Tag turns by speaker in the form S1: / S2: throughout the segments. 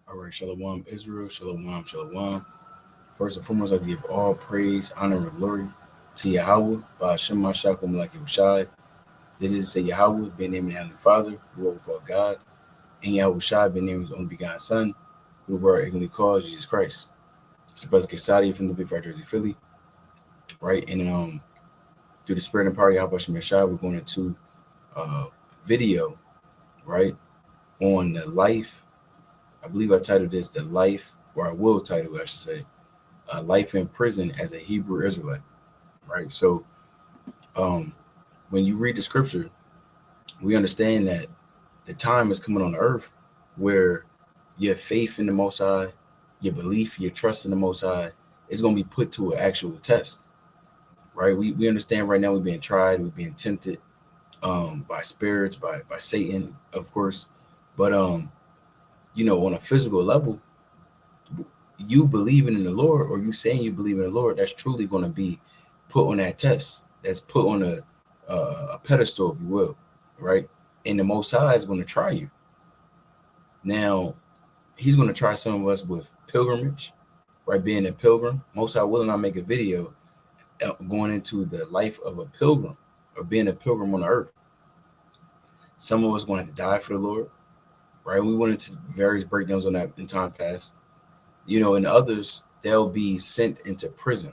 S1: All right, Shalom Israel, Shalom, Shalom. First and foremost, I give all praise, honor, and glory to Yahweh, by Hashem Mashakum like Shai. That is to say, Yahweh, being named the Heavenly Father, who we call God, and Yahweh Shai, being named His only begotten Son, who we are ignorantly called Jesus Christ. It's Brother Kesadi from the Big Fat Jersey, Philly, right? And through the spirit and power of Yahweh Hashem Shai, we're going into uh, video, right, on the life. I believe I titled this "The Life," or I will title it, I should say, "Life in Prison as a Hebrew Israelite." Right. So, um, when you read the scripture, we understand that the time is coming on the earth where your faith in the Most High, your belief, your trust in the Most High is going to be put to an actual test. Right. We understand right now we're being tried, we're being tempted by spirits, by Satan, of course. But on a physical level, you believing in the Lord, or you saying you believe in the Lord, that's truly going to be put on that test. That's put on a pedestal, if you will, right? And the Most High is going to try you. Now, He's going to try some of us with pilgrimage, right? Being a pilgrim. Most High will not make a video going into the life of a pilgrim or being a pilgrim on the earth. Some of us going to have to die for the Lord, right? We went into various breakdowns on that in time past. And others, they'll be sent into prison,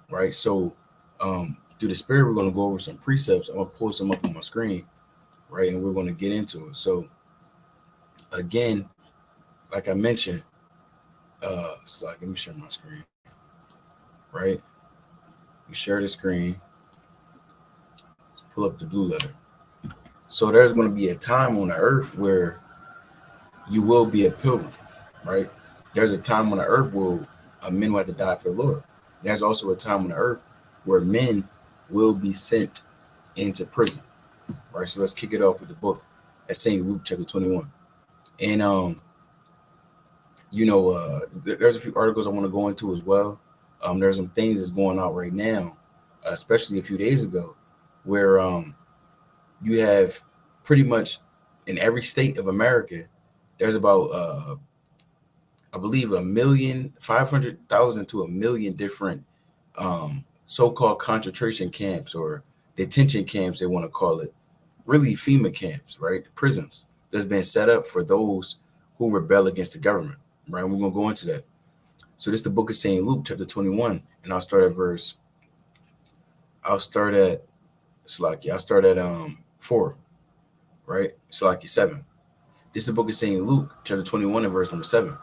S1: right? So, through the spirit, we're going to go over some precepts. I'm going to pull some up on my screen, right? And we're going to get into it. So, again, like I mentioned, it's like, let me share my screen, right? We share the screen, let's pull up the blue letter. So, there's going to be a time on the earth where you will be a pilgrim, right? There's a time on the earth where men will have to die for the Lord. There's also a time on the earth where men will be sent into prison, right? So let's kick it off with the book at St. Luke chapter 21. And there's a few articles I want to go into as well. There's some things that's going on right now, especially a few days ago, where you have pretty much in every state of America, there's about I believe 1,500,000 to 1,000,000 different so-called concentration camps or detention camps, they want to call it, really FEMA camps, right? Prisons that's been set up for those who rebel against the government, right? We're going to go into that. So this is the book of St. Luke, chapter 21, and I'll start at, Slaki, I'll start at 4, right? Slaki 7. This is the book of St. Luke, chapter 21, and verse number 7.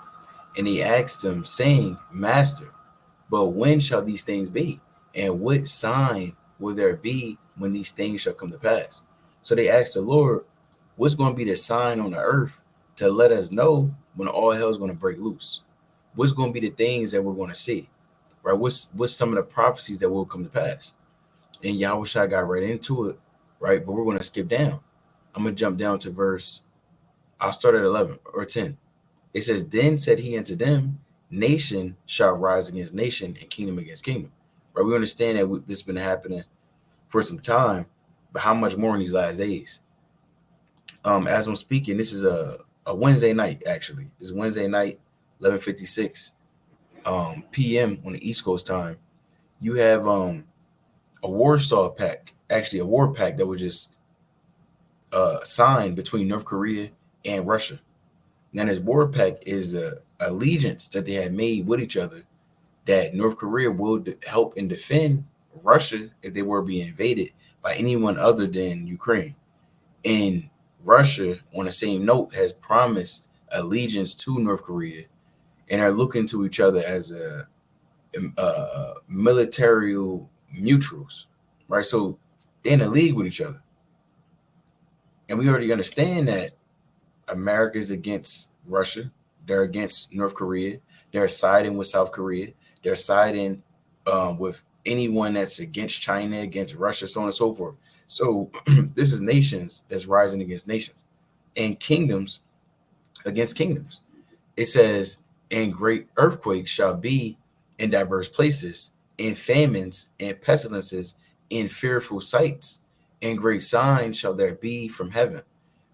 S1: And he asked him, saying, Master, but when shall these things be? And what sign will there be when these things shall come to pass? So they asked the Lord, what's going to be the sign on the earth to let us know when all hell is going to break loose? What's going to be the things that we're going to see? Right? What's some of the prophecies that will come to pass? And Yahushua got right into it, right? But we're going to skip down. I'm going to jump down to I'll start at 11 or 10. It says, Then said he unto them, Nation shall rise against nation and kingdom against kingdom. Right? We understand that this has been happening for some time, but how much more in these last days? As I'm speaking, this is a Wednesday night, actually. This is Wednesday night, 11:56 p.m. on the East Coast time. You have a Warsaw Pact, actually a war pact that was just signed between North Korea and Russia. Now, this war pact is the allegiance that they had made with each other that North Korea will help and defend Russia if they were being invaded by anyone other than Ukraine. And Russia, on the same note, has promised allegiance to North Korea and are looking to each other as military neutrals, right? So they're in a league with each other. And we already understand that America is against Russia. They're against North Korea. They're siding with South Korea. They're siding with anyone that's against China, against Russia, so on and so forth. So this is nations that's rising against nations and kingdoms against kingdoms. It says, and great earthquakes shall be in diverse places, and famines and pestilences in fearful sights, and great signs shall there be from heaven.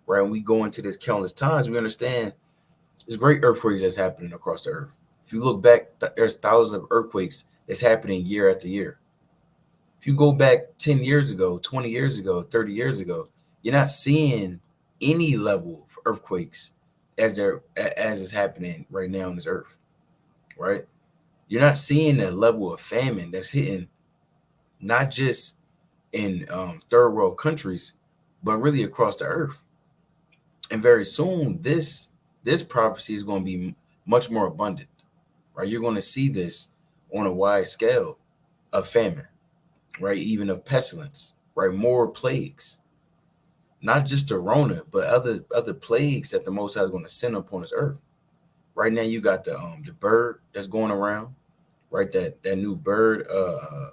S1: Right? When we go into this countless times, we understand There's great earthquakes that's happening across the earth. If you look back, there's thousands of earthquakes that's happening year after year. If you go back 10 years ago, 20 years ago, 30 years ago, you're not seeing any level of earthquakes as is happening right now on this earth, right? You're not seeing the level of famine that's hitting not just in third world countries, but really across the earth. And very soon, this prophecy is going to be much more abundant, right? You're going to see this on a wide scale of famine, right? Even of pestilence, right? More plagues, not just the Rona, but other plagues that the Most High is going to send upon this earth. Right now, you got the bird that's going around, right? That new bird. I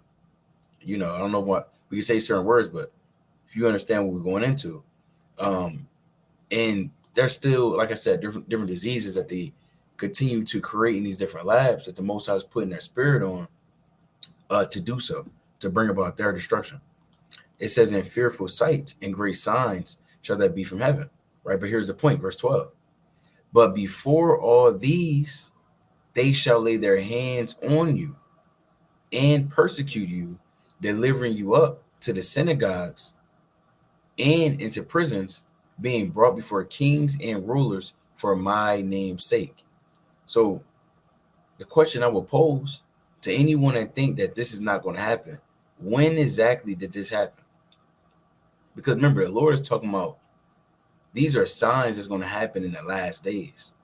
S1: don't know what we can say certain words, but if you understand what we're going into, um, and there's still, like I said, different diseases that they continue to create in these different labs that the Most High is putting their spirit on to do so, to bring about their destruction. It says, "In fearful sights and great signs shall that be from heaven." Right, but here's the point, verse 12. "But before all these, they shall lay their hands on you and persecute you, delivering you up to the synagogues and into prisons, being brought before kings and rulers for my name's sake." So the question I will pose to anyone that think that this is not going to happen, when exactly did this happen? Because remember, the Lord is talking about these are signs that's going to happen in the last days.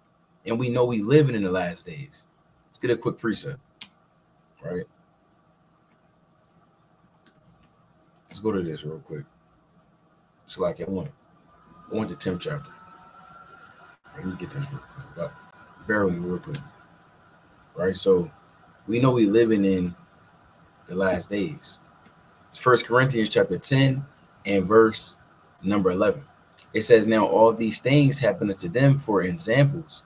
S1: And we know we living in the last days. Let's get a quick precept, right? Let's go to this real quick. It's like I want the 10th chapter. Let me get this real quick. But bear with me real quick. Right? So we know we living in the last days. It's First Corinthians chapter 10 and verse number 11. It says, "Now all these things happen unto them for examples,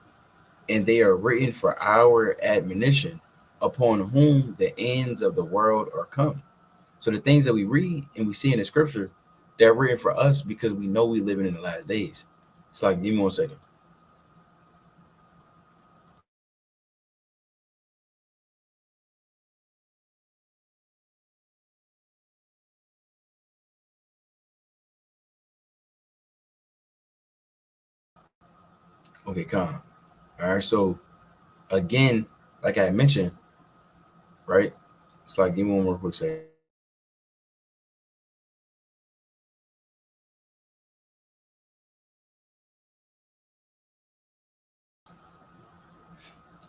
S1: and they are written for our admonition, upon whom the ends of the world are come." So the things that we read and we see in the scripture, they're written for us because we know we living in the last days. It's like, give me 1 second. Okay, calm. All right. So again, like I mentioned, right? It's like, give me one more quick second.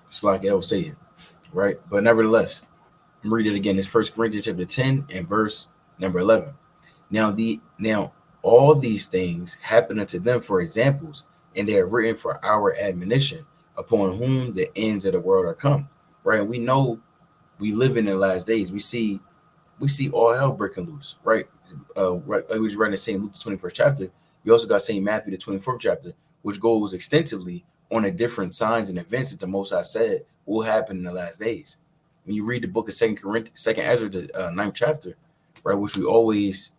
S1: It's like I was saying, right? But nevertheless, I'm reading it again. It's First Corinthians chapter 10 and verse number 11. Now all these things happen unto them for examples, and they are written for our admonition, upon whom the ends of the world are come. Right? We know we live in the last days. We see all hell breaking loose, right? Right, like we was reading in St. Luke, the 21st chapter. You also got St. Matthew, the 24th chapter, which goes extensively on the different signs and events that the Most High said will happen in the last days. When you read the book of Second Ezra, the ninth chapter, right, which we always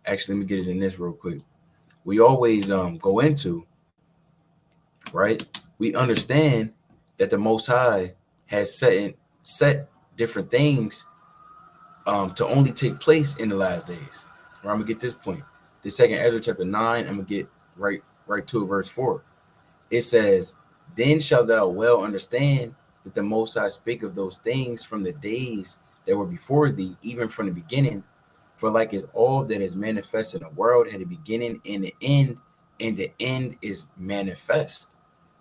S1: actually, let me get it in this real quick. We always go into, right? We understand that the Most High has set different things to only take place in the last days. Right, I'm gonna get this point. The second Ezra chapter 9, I'm gonna get right to verse 4. It says, "Then shalt thou well understand that the Most High spake of those things from the days that were before thee, even from the beginning. For like as all that is manifest in the world had a beginning and the end is manifest."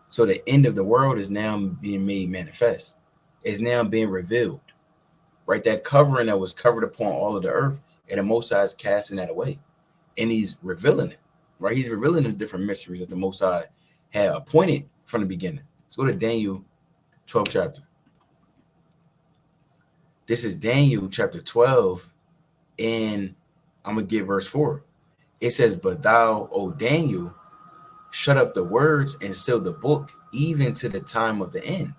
S1: So the end of the world is now being made manifest. It's now being revealed. Right? That covering that was covered upon all of the earth, and the Most High is casting that away. And he's revealing it. Right? He's revealing the different mysteries that the Most High had appointed from the beginning. Let's go to Daniel 12th chapter. This is Daniel chapter 12, and I'm going to get verse 4. It says, "But thou, O Daniel, shut up the words and seal the book, even to the time of the end.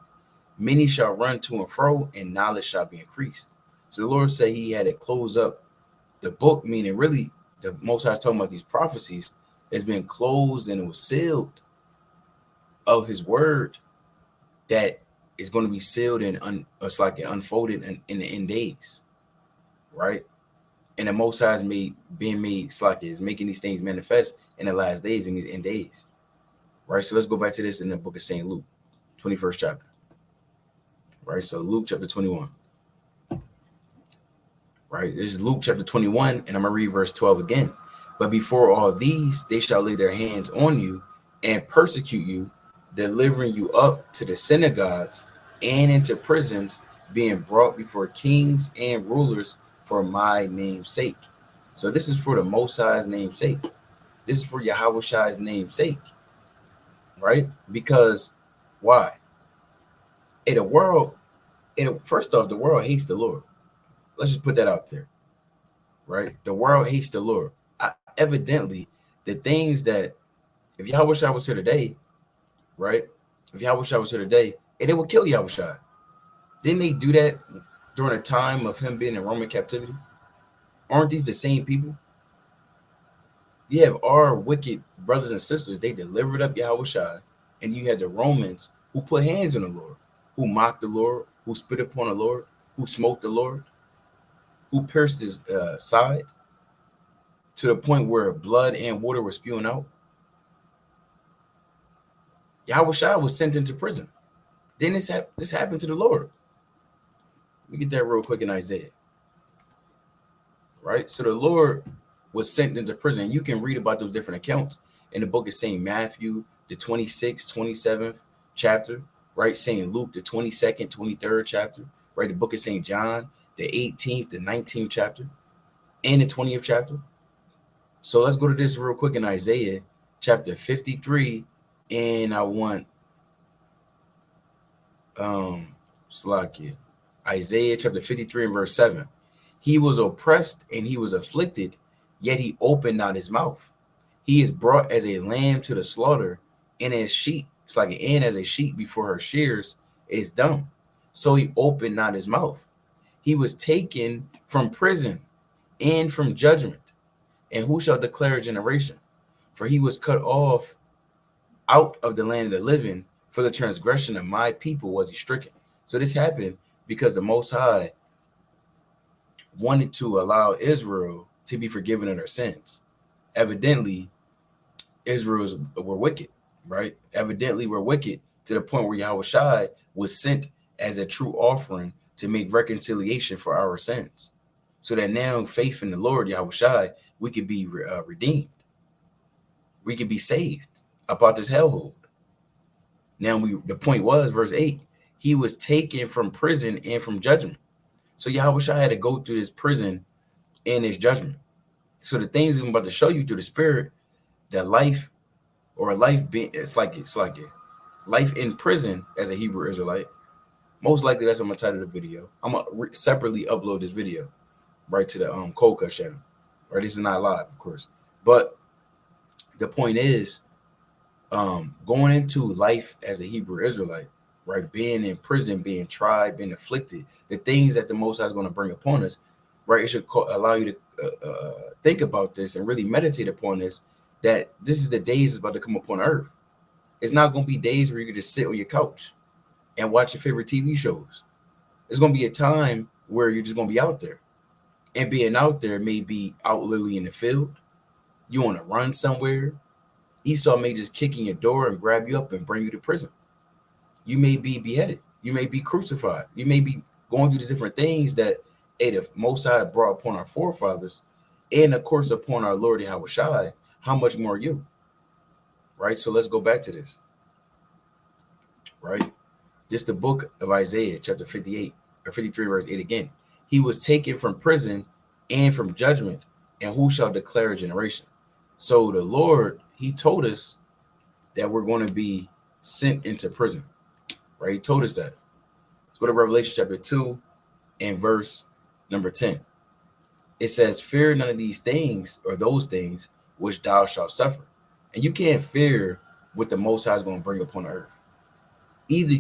S1: Many shall run to and fro, and knowledge shall be increased." So the Lord said he had to close up the book, meaning really the Most High is talking about these prophecies. It's been closed and it was sealed of his word that is going to be sealed and it's like it unfolded in the end days, right? And the Most High is being made, it's like is making these things manifest in the last days, in these end days, right? So let's go back to this in the book of St. Luke, 21st chapter, right? So Luke chapter 21, right? This is Luke chapter 21, and I'm going to read verse 12 again. But before all these, they shall lay their hands on you and persecute you, delivering you up to the synagogues and into prisons, being brought before kings and rulers for my name's sake. So this is for the Most High's name's sake. This is for Yahweh's name's sake, right? Because why? In the world, first off, the world hates the Lord. Let's just put that out there, right? The world hates the Lord. Evidently, the things that, if Yahweh was here today, right? If Yahweh was here today, and they would kill Yahweh. Didn't they do that during the time of him being in Roman captivity? Aren't these the same people? You have our wicked brothers and sisters, they delivered up Yahweh, and you had the Romans who put hands on the Lord, who mocked the Lord, who spit upon the Lord, who smote the Lord, who pierced his side to the point where blood and water were spewing out. Yahweh was sent into prison. Then this happened to the Lord. Let me get that real quick in Isaiah. Right? So the Lord was sent into prison. You can read about those different accounts in the book of St. Matthew, the 26th, 27th chapter, right? St. Luke, the 22nd, 23rd chapter, right? The book of St. John, the 18th, the 19th chapter, and the 20th chapter. So let's go to this real quick in Isaiah chapter 53, and I want Slakia. Isaiah chapter 53 and verse 7. He was oppressed and he was afflicted, yet he opened not his mouth. He is brought as a lamb to the slaughter, and as sheep, it's like an ant as a sheep before her shears is dumb. So he opened not his mouth. He was taken from prison and from judgment. And who shall declare a generation? For he was cut off out of the land of the living. For the transgression of my people was he stricken. So this happened because the Most High wanted to allow Israel to be forgiven of their sins. Evidently, Israel were wicked, right? Evidently, we're wicked to the point where Yahweh was sent as a true offering to make reconciliation for our sins. So that now, faith in the Lord, Yahweh, we could be redeemed. We could be saved about this hellhole. Now, the point was, verse 8, he was taken from prison and from judgment. So Yahweh had to go through this prison and his judgment. So the things I'm about to show you through the Spirit, that life or life being, it's like a life in prison as a Hebrew Israelite. Most likely that's what I'm gonna title the video. I'm gonna separately upload this video right to the Cold Cut channel. Right, this is not live, of course, but the point is, going into life as a Hebrew Israelite, right, being in prison, being tried, being afflicted, the things that the Most High is going to bring upon us, right, it should allow you to think about this and really meditate upon this, that this is the days that's about to come upon earth. It's not going to be days where you can just sit on your couch and watch your favorite TV shows. It's going to be a time where you're just going to be out there, and being out there may be out literally in the field. You want to run somewhere. Esau may just kick in your door and grab you up and bring you to prison. You may be beheaded. You may be crucified. You may be going through these different things that the Most High brought upon our forefathers, and of course upon our Lord Yahweh. How much more you? Right. So let's go back to this. Right. Just the book of Isaiah, chapter 58 or 53, verse 8 again. He was taken from prison and from judgment, and who shall declare a generation? So the Lord, he told us that we're going to be sent into prison, right? He told us that. Let's go to Revelation chapter 2 and verse number 10. It says, fear none of these things or those things which thou shalt suffer. And you can't fear what the Most High is going to bring upon the earth. Either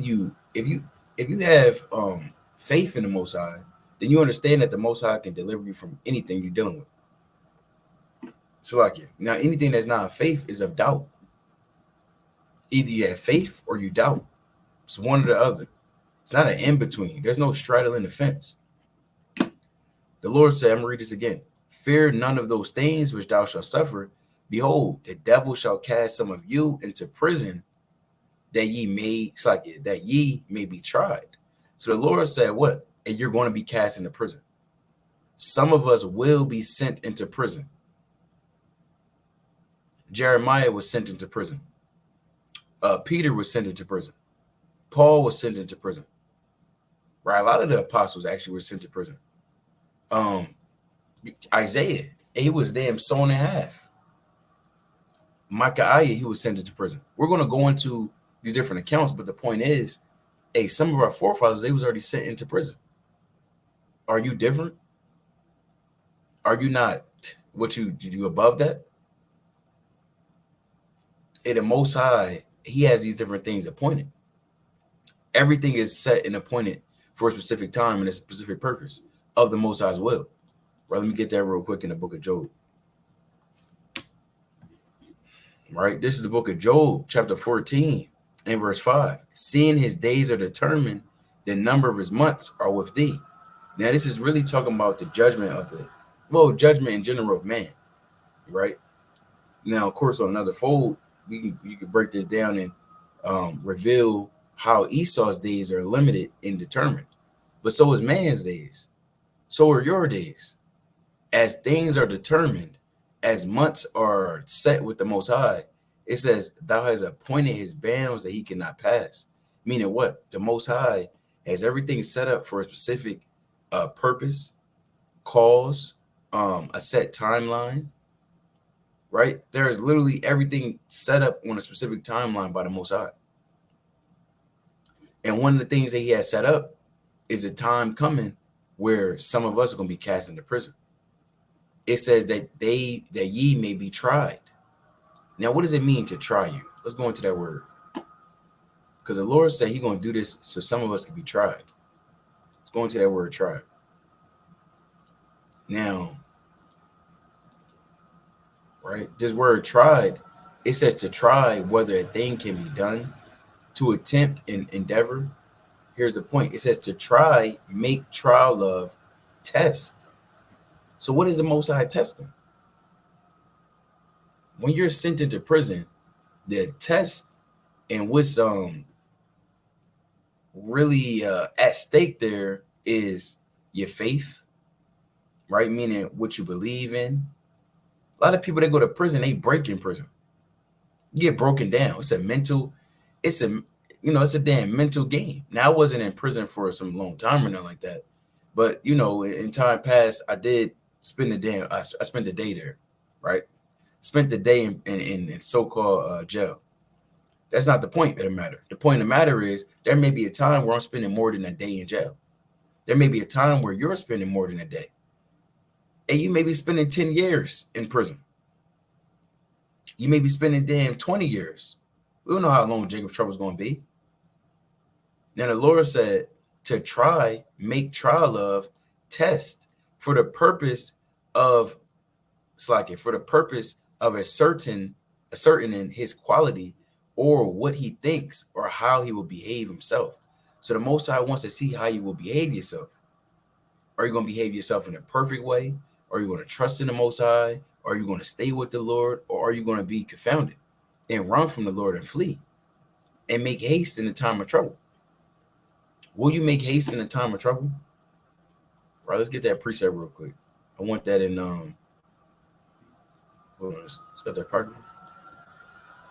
S1: if you have faith in the Most High, then you understand that the Most High can deliver you from anything you're dealing with. So like, now anything that's not faith is of doubt. Either you have faith or you doubt. It's one or the other. It's not an in between. There's no straddling the fence. The Lord said, I'm going to read this again. Fear none of those things which thou shalt suffer. Behold, the devil shall cast some of you into prison that ye may, it's like it, that ye may be tried. So the Lord said, what? And you're going to be cast into prison. Some of us will be sent into prison. Jeremiah was sent into prison. Peter was sent into prison. Paul was sent into prison. Right? A lot of the apostles actually were sent to prison. Isaiah, he was damn sawn in half. Micaiah, he was sent into prison. We're going to go into these different accounts, but the point is, hey, some of our forefathers, they was already sent into prison. Are you different? Are you not what you above that? And the Most High, he has these different things appointed. Everything is set and appointed for a specific time and a specific purpose of the Most High's will. Right, let me get that real quick in the book of Job. Right, this is the book of Job, chapter 14 and verse 5. Seeing his days are determined, the number of his months are with thee. Now, this is really talking about the judgment of judgment in general of man, right? Now, of course, on another fold, you can break this down and reveal how Esau's days are limited and determined. But so is man's days. So are your days. As things are determined, as months are set with the Most High, it says, thou hast appointed his bounds that he cannot pass. Meaning what? The Most High has everything set up for a specific purpose, cause, a set timeline, right? There is literally everything set up on a specific timeline by the Most High. And one of the things that he has set up is a time coming where some of us are going to be cast into prison. It says that ye may be tried. Now, what does it mean to try you? Let's go into that word. Because the Lord said he's going to do this so some of us can be tried. Let's go into that word tried. Now, right, this word tried, it says to try whether a thing can be done, to attempt and endeavor. Here's the point. It says to try, make trial of, test. So what is the Most High testing? When you're sent into prison, the test and what's really at stake there is your faith, right? Meaning what you believe in. A lot of people that go to prison, they break in prison. You get broken down. It's a damn mental game. Now, I wasn't in prison for some long time or nothing like that. But, in time past, I did spend the day. I spent the day there, right? Spent the day in so-called jail. That's not the point of the matter. The point of the matter is there may be a time where I'm spending more than a day in jail. There may be a time where you're spending more than a day. And you may be spending 10 years in prison. You may be spending damn 20 years. We don't know how long Jacob's trouble is going to be. Now, the Lord said to try, make trial of, test for the purpose of ascertaining his quality or what he thinks or how he will behave himself. So the Most High wants to see how you will behave yourself. Are you going to behave yourself in a perfect way? Are you going to trust in the Most High? Are you going to stay with the Lord? Or are you going to be confounded and run from the Lord and flee and make haste in the time of trouble? Will you make haste in the time of trouble? All right, let's get that precept real quick. I want that in hold on, let's got that partner.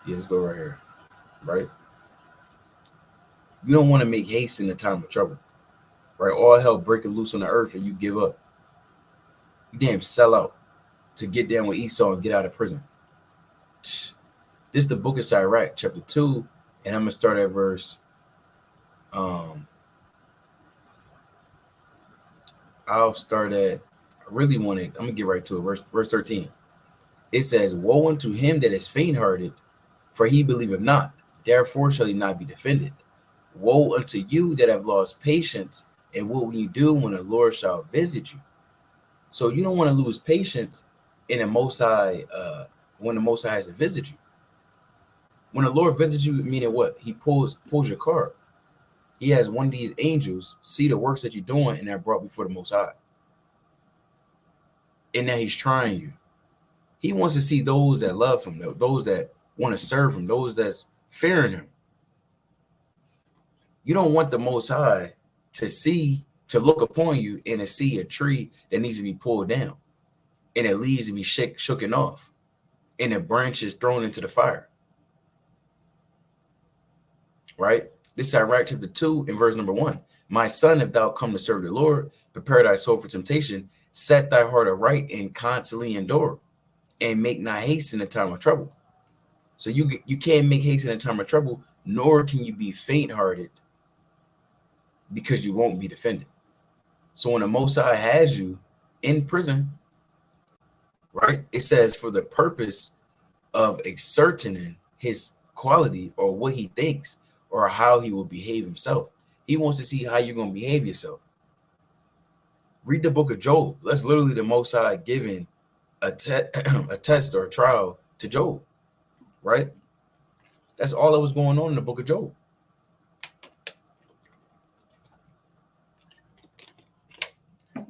S1: Yeah, let's go right here. Right? You don't want to make haste in the time of trouble. Right? All hell breaking loose on the earth and you give up. You damn sell out to get down with Esau and get out of prison. This is the book of Sirach, chapter 2, and I'm gonna start at verse I'm gonna get right to it. Verse 13. It says, woe unto him that is faint-hearted, for he believeth not, therefore shall he not be defended. Woe unto you that have lost patience, and what will you do when the Lord shall visit you? So you don't want to lose patience in the Most High when the Most High has to visit you. When the Lord visits you, meaning what? He pulls your card. He has one of these angels see the works that you're doing and they're brought before the Most High. And now he's trying you. He wants to see those that love him, those that want to serve him, those that's fearing him. You don't want the Most High to look upon you and to see a tree that needs to be pulled down and it leaves to be shooken off and the branches thrown into the fire. Right? This is Sirach chapter 2 and verse number 1. My son, if thou come to serve the Lord, prepare thy soul for temptation, set thy heart aright and constantly endure, and make not haste in the time of trouble. So you can't make haste in the time of trouble, nor can you be faint-hearted because you won't be defended. So when the Most High has you in prison, right, it says for the purpose of ascertaining his quality or what he thinks or how he will behave himself. He wants to see how you're going to behave yourself. Read the book of Job. That's literally the Most High giving a test or a trial to Job, right? That's all that was going on in the book of Job.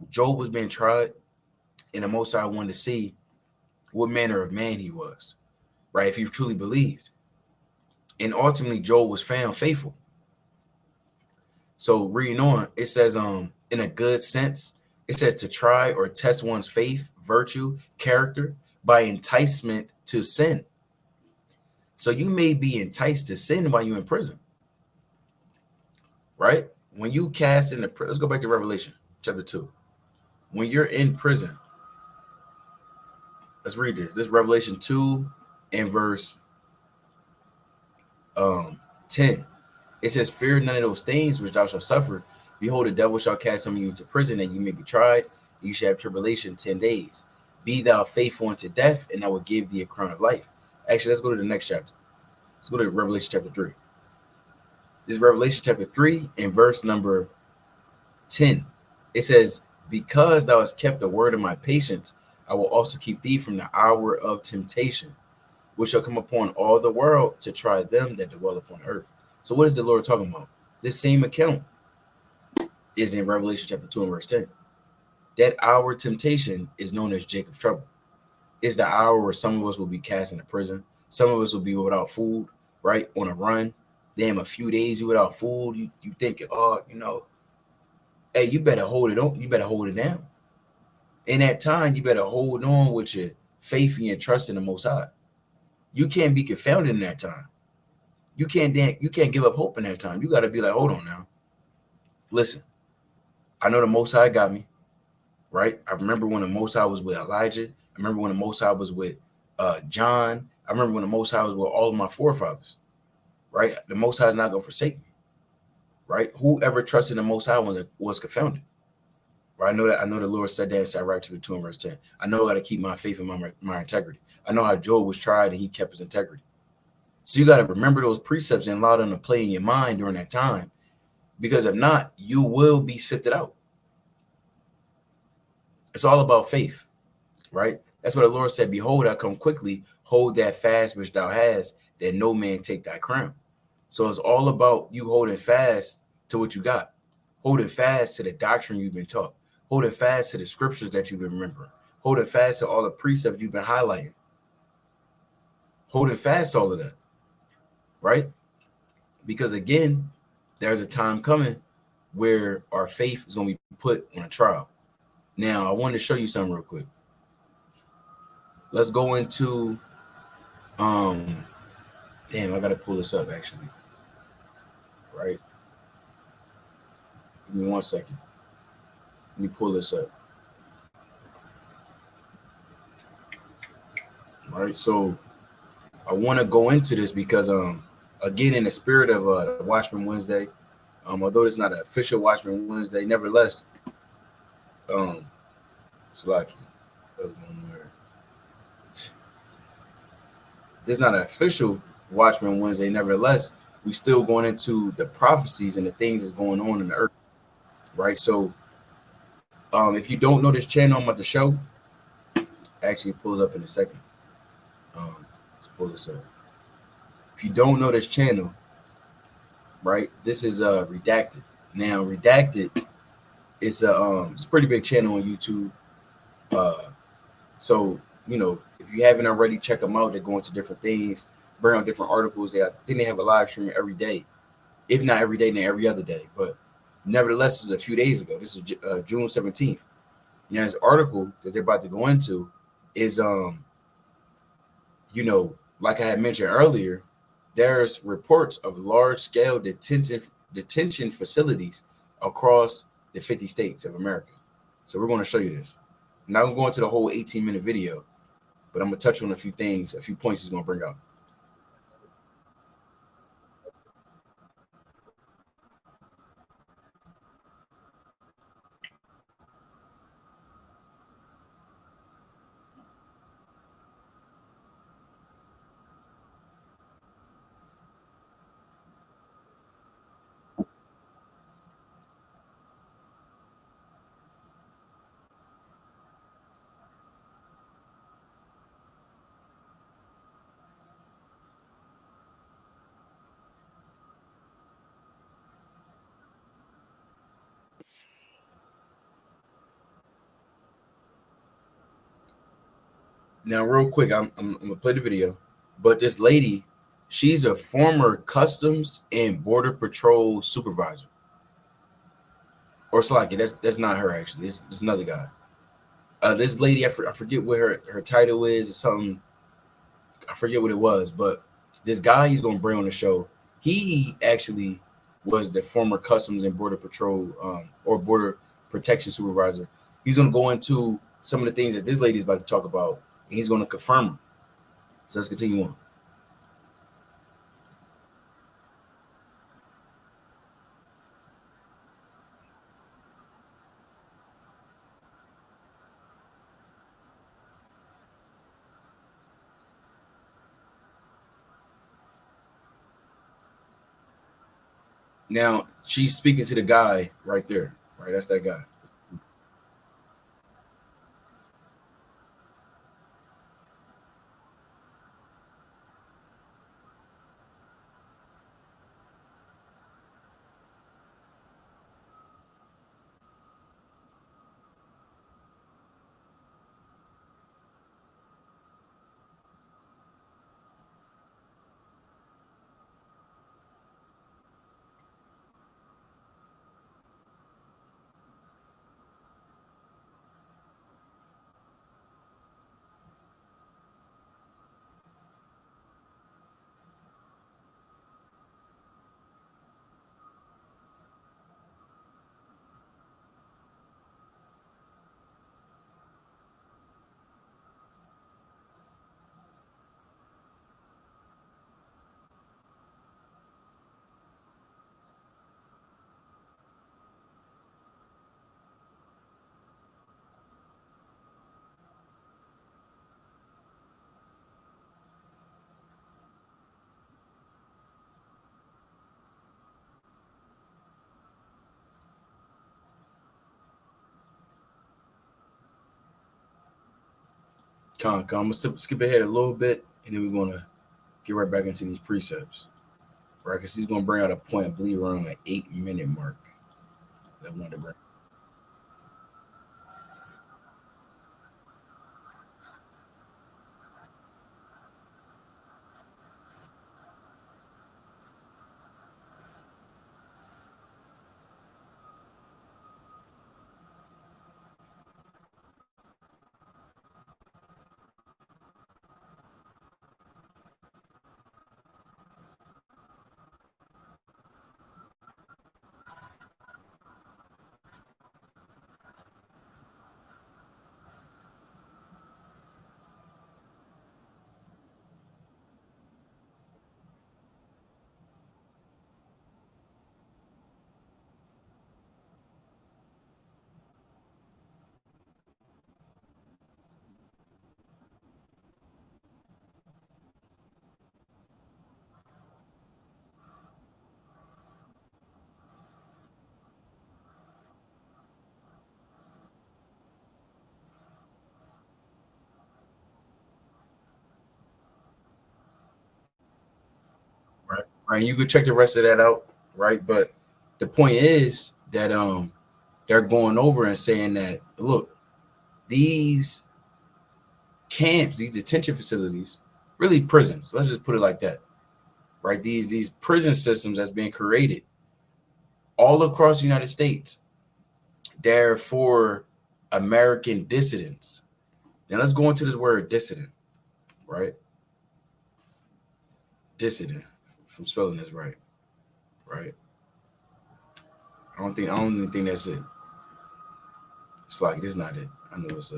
S1: Job was being tried, and the Most High wanted to see what manner of man he was, right? If he truly believed. And ultimately, Job was found faithful. So reading on, it says, in a good sense, it says to try or test one's faith, virtue, character by enticement to sin. So you may be enticed to sin while you're in prison, right? When you cast in the prison, let's go back to Revelation chapter 2. When you're in prison, let's read this. This is Revelation 2 and verse 10. It says, fear none of those things which thou shalt suffer. Behold, the devil shall cast some of you into prison, and you may be tried. You shall have tribulation 10 days. Be thou faithful unto death, and I will give thee a crown of life. Actually, let's go to the next chapter. Let's go to Revelation chapter 3. This is Revelation chapter 3 and verse number 10. It says, because thou hast kept the word of my patience, I will also keep thee from the hour of temptation, which shall come upon all the world to try them that dwell upon earth. So what is the Lord talking about? This same account is in Revelation chapter 2 and verse 10. That hour of temptation is known as Jacob's trouble. It's the hour where some of us will be cast into prison. Some of us will be without food, right? On a run. Damn, a few days you without food. You think, oh, hey, you better hold it on. You better hold it down. In that time, you better hold on with your faith and your trust in the Most High. You can't be confounded in that time. You can't give up hope in that time. You got to be like, hold on now. Listen, I know the Most High got me, right? I remember when the Most High was with Elijah. I remember when the Most High was with John. I remember when the Most High was with all of my forefathers, right? The Most High is not going to forsake me, right? Whoever trusted the Most High was confounded. Right? I know the Lord said that in Sirach chapter 2 and verse 10. I know I got to keep my faith and my integrity. I know how Job was tried and he kept his integrity. So you got to remember those precepts and allow them to play in your mind during that time, because if not, you will be sifted out. It's all about faith, right? That's what the Lord said. Behold, I come quickly. Hold that fast which thou hast, that no man take thy crown. So it's all about you holding fast to what you got, holding fast to the doctrine you've been taught, holding fast to the scriptures that you've been remembering, holding fast to all the precepts you've been highlighting, holding fast to all of that, right? Because again, there's a time coming where our faith is going to be put on a trial. Now, I wanted to show you something real quick. Let's go into, damn, I got to pull this up actually, right? Give me 1 second. Let me pull this up. All right, so I want to go into this because, again, in the spirit of the Watchman Wednesday, although it's not an official Watchman Wednesday, nevertheless, it's like this is not an official Watchman Wednesday. Nevertheless, we still going into the prophecies and the things that's going on in the earth, right? So, if you don't know this channel I'm about to show, actually pull it up in a second. Let's pull this up. If you don't know this channel, right, this is Redacted. Now, Redacted is it's a pretty big channel on YouTube. Uh, so if you haven't already, check them out. They're going to different things, bring out different articles. I think they have a live stream every day, if not every day, then every other day. But nevertheless, it was a few days ago. This is June 17th. Now, this article that they're about to go into is like I had mentioned earlier, there's reports of large scale detention facilities across the 50 states of America. So we're going to show you this. I'm not going to go into the whole 18-minute video, but I'm going to touch on a few things, a few points he's going to bring up. Now, real quick, I'm going to play the video. But this lady, she's a former Customs and Border Patrol supervisor. Or it's like that's not her, actually. It's another guy. This lady, I forget what her title is or something. I forget what it was, but this guy he's gonna bring on the show, he actually was the former Customs and Border Patrol or Border Protection supervisor. He's gonna go into some of the things that this lady is about to talk about, and he's gonna confirm them. So let's continue on. Now she's speaking to the guy right there, right? That's that guy. I'm gonna skip ahead a little bit, and then we're gonna get right back into these precepts, right? Because he's gonna bring out a point, I believe, around like 8 minute mark. That I wanted to bring. right? You could check the rest of that out, right? But the point is that they're going over and saying that, look, these camps, these detention facilities, really prisons. Let's just put it like that, right? These prison systems that's being created all across the United States, they're for American dissidents. Now let's go into this word dissident, right? Dissident. If I'm spelling this right, right? I don't even think that's it. It's like this not it. I know it's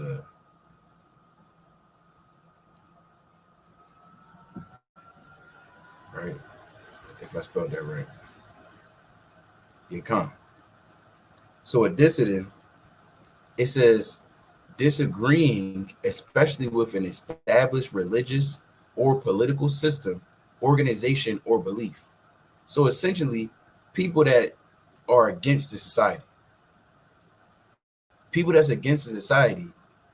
S1: right. If I spelled that right. Yeah, come. So a dissident, it says disagreeing, especially with an established religious or political system, organization, or belief. So essentially, people that are against the society, people that's against the society,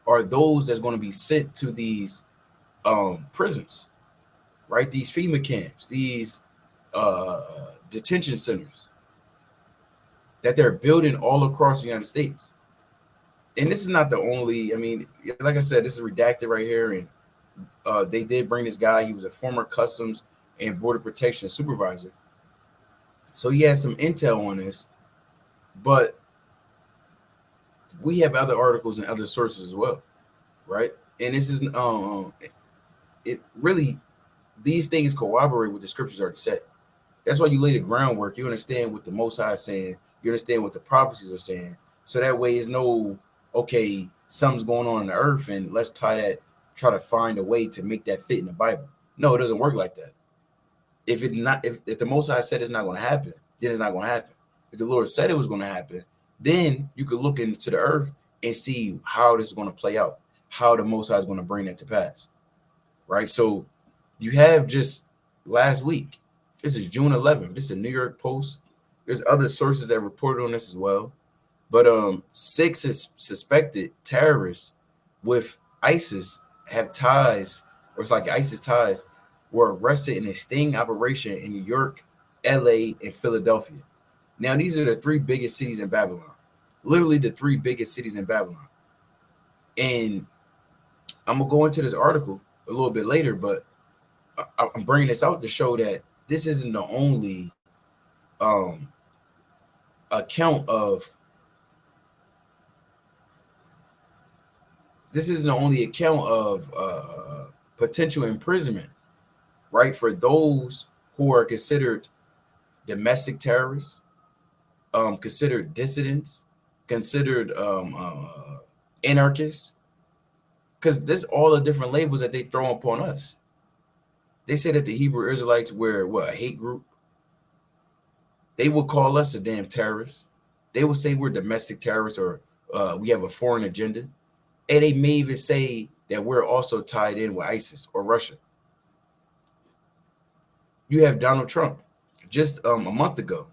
S1: are those that's going to be sent to these prisons, right? These FEMA camps, these uh, detention centers that they're building all across the United States. And this is not the only. I mean, like I said, this is redacted right here, and they did bring this guy. He was a former Customs and Border Protection supervisor, so he has some intel on this. But we have other articles and other sources as well, right? And this is it really, these things corroborate what the scriptures already said. That's why you lay the groundwork. You understand what the Most High is saying. You understand what the prophecies are saying. So that way, it's no, okay, something's going on the earth, and let's try to find a way to make that fit in the Bible. No, it doesn't work like that. If the Most High said it's not going to happen, then it's not going to happen. If the Lord said it was going to happen, then you could look into the earth and see how this is going to play out, how the Most High is going to bring that to pass, right? So you have just last week. This is June 11th. This is a New York Post. There's other sources that reported on this as well. But 6 suspected terrorists with ISIS have ties, or it's like ISIS ties, were arrested in a sting operation in New York, LA, and Philadelphia. Now, these are the 3 biggest cities in Babylon. Literally the 3 biggest cities in Babylon. And I'm going to go into this article a little bit later, but I'm bringing this out to show that this isn't the only account of potential imprisonment, right, for those who are considered domestic terrorists, considered dissidents, considered anarchists, because this all the different labels that they throw upon us. They say that the Hebrew Israelites were a hate group. They will call us a damn terrorist. They will say we're domestic terrorists, or we have a foreign agenda. And they may even say that we're also tied in with ISIS or Russia. You have Donald Trump just a month ago.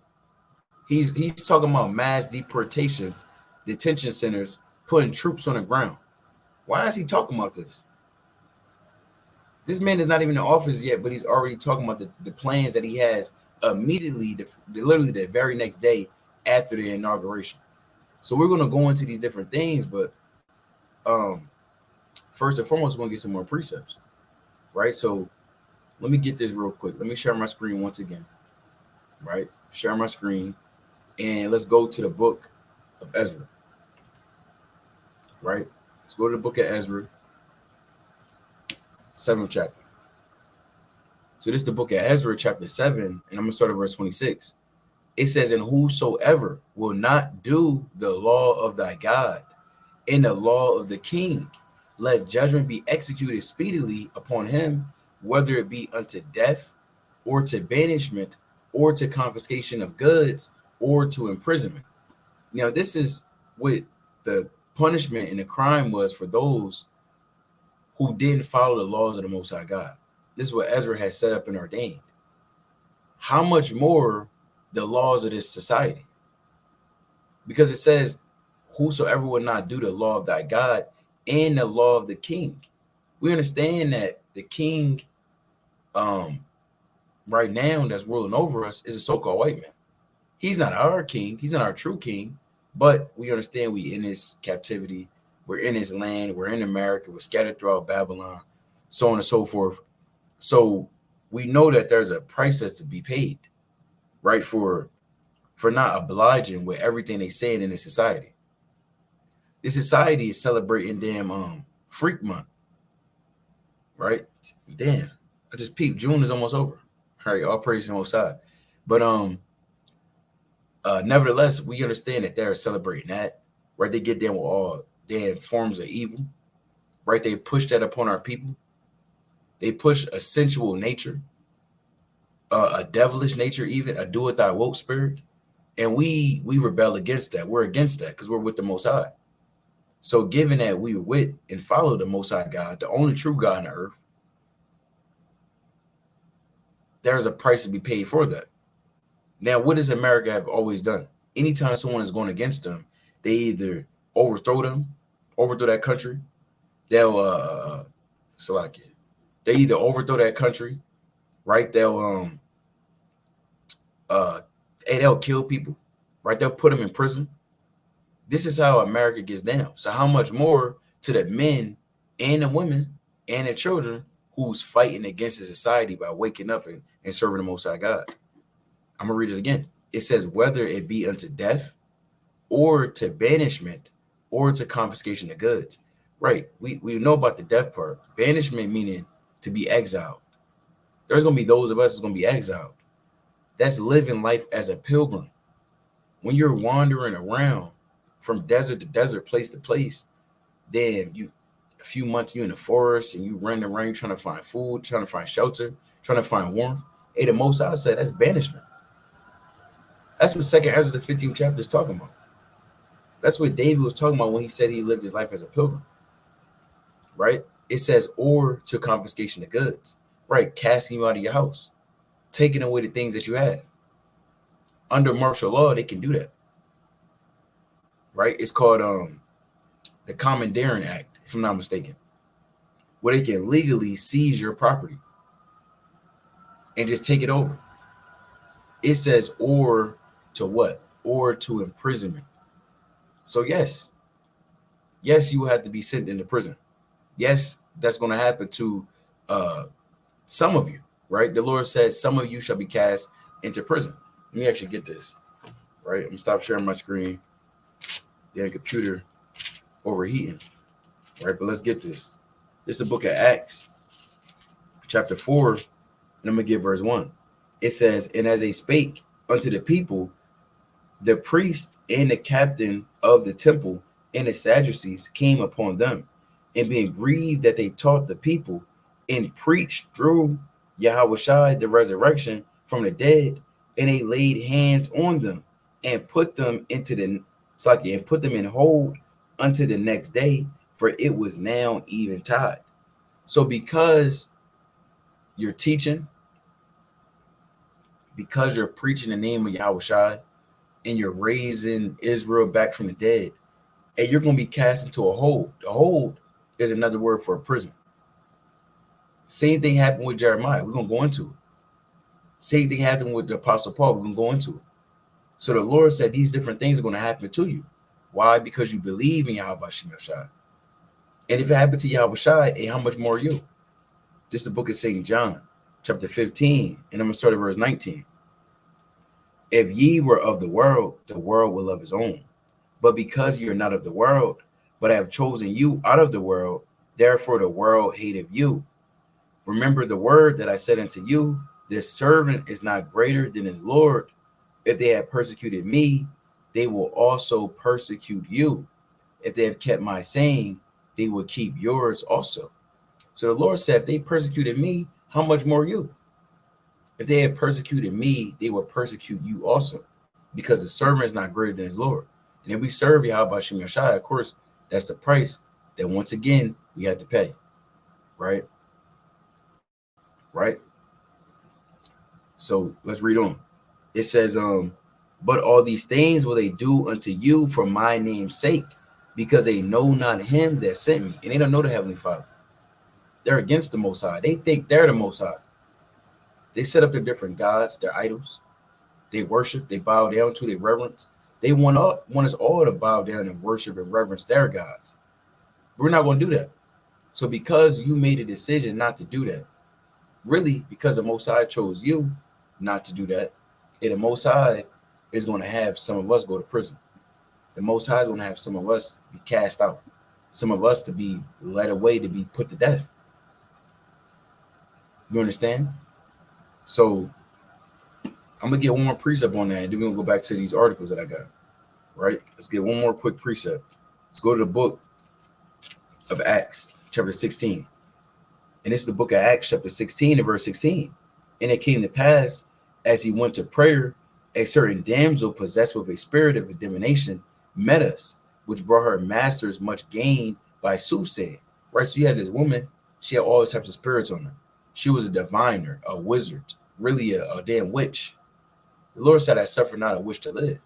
S1: He's talking about mass deportations, detention centers, putting troops on the ground. Why is he talking about this? This man is not even in office yet, but he's already talking about the plans that he has immediately, literally the very next day after the inauguration. So we're going to go into these different things, but first and foremost, we're going to get some more precepts, right? So let me get this real quick. Let me share my screen once again, right? Share my screen, and let's go to the book of Ezra, right? Let's go to the book of Ezra, 7th chapter. So this is the book of Ezra, chapter 7, and I'm going to start at verse 26. It says, and whosoever will not do the law of thy God and the law of the king, let judgment be executed speedily upon him, whether it be unto death, or to banishment, or to confiscation of goods, or to imprisonment. Now, this is what the punishment and the crime was for those who didn't follow the laws of the Most High God. This is what Ezra has set up and ordained. How much more the laws of this society? Because it says, whosoever will not do the law of thy God and the law of the king. We understand that the king right now that's ruling over us is a so-called white man. He's not our king. He's not our true king. But we understand we in his captivity. We're in his land. We're in America. We're scattered throughout Babylon, so on and so forth. So we know that there's a price that's to be paid, right, for not obliging with everything they say in this society. This society is celebrating damn Freak Month, right? Damn, I just peeped. June is almost over. All right, all praise to the Most High. But nevertheless, we understand that they're celebrating that, right? They get down with all damn forms of evil, right? They push that upon our people. They push a sensual nature, a devilish nature, even a do it thy woke spirit, and we rebel against that. We're against that because we're with the Most High. So, given that we with and follow the Most High God, the only true God on the earth, there's a price to be paid for that. Now, what does America have always done? Anytime someone is going against them, they either overthrow that country. They'll they either overthrow that country, right? They'll they'll kill people, right? They'll put them in prison. This is how America gets down. So how much more to the men and the women and the children who's fighting against the society by waking up and serving the Most High God? I'm gonna read it again. It says, whether it be unto death or to banishment or to confiscation of goods. Right. We know about the death part. Banishment meaning to be exiled. There's gonna be those of us that's gonna be exiled. That's living life as a pilgrim. When you're wandering around from desert to desert, place to place, then a few months you're in the forest and you run around, you're trying to find food, trying to find shelter, trying to find warmth. Hey, the Most High said that's banishment. That's what 2nd Ezra the 15th chapter is talking about. That's what David was talking about when he said he lived his life as a pilgrim. Right? It says, or to confiscation of goods. Right? Casting you out of your house, taking away the things that you have. Under martial law, they can do that. Right? It's called the Commandeering Act, if I'm not mistaken, where they can legally seize your property and just take it over. It says, or to what? Or to imprisonment. So yes, you will have to be sent into prison. Yes, that's going to happen to some of you, right? The Lord said some of you shall be cast into prison. Let me actually get this, right? I'm going to stop sharing my screen. The computer overheating, right? But let's get this. This is the book of Acts, chapter 4, and I'm going to give verse 1. It says, and as they spake unto the people, the priest and the captain of the temple and the Sadducees came upon them, and being grieved that they taught the people and preached through Yahushua the resurrection from the dead, and they laid hands on them and put them in hold unto the next day, for it was now eventide. So because you're teaching, because you're preaching the name of Yahushua, and you're raising Israel back from the dead, and you're going to be cast into a hold. A hold is another word for a prison. Same thing happened with Jeremiah. We're going to go into it. Same thing happened with the Apostle Paul. We're going to go into it. So the Lord said these different things are going to happen to you. Why? Because you believe in Yahweh Shai. And if it happened to Yahweh Shai, how much more you? This is the book of St. John, chapter 15, and I'm going to start at verse 19. If ye were of the world will love his own. But because you're not of the world, but I have chosen you out of the world, therefore the world hateth you. Remember the word that I said unto you, this servant is not greater than his Lord. If they have persecuted me, they will also persecute you. If they have kept my saying, they will keep yours also. So the Lord said, if they persecuted me, how much more you? If they had persecuted me, they will persecute you also, because the servant is not greater than his Lord. And if we serve Yahweh Shem Yashai, of course, that's the price that once again we have to pay. Right? Right? So let's read on. It says, but all these things will they do unto you for my name's sake, because they know not him that sent me. And they don't know the Heavenly Father. They're against the Most High. They think they're the Most High. They set up their different gods, their idols. They worship, they bow down to, they reverence. They want us all to bow down and worship and reverence their gods. We're not going to do that. So because you made a decision not to do that, really because the Most High chose you not to do that, and the Most High is going to have some of us go to prison. The Most High is going to have some of us be cast out, some of us to be led away, to be put to death. You understand? So I'm going to get one more precept on that, and then we're going to go back to these articles that I got, right? Let's get one more quick precept. Let's go to the book of Acts, chapter 16. And it's the book of Acts, chapter 16 and verse 16. And it came to pass, as he went to prayer, a certain damsel possessed with a spirit of divination met us, which brought her masters much gain by soothsaying. Right? So you had this woman, she had all types of spirits on her. She was a diviner, a wizard, really a damn witch. The Lord said, I suffer not a wish to live.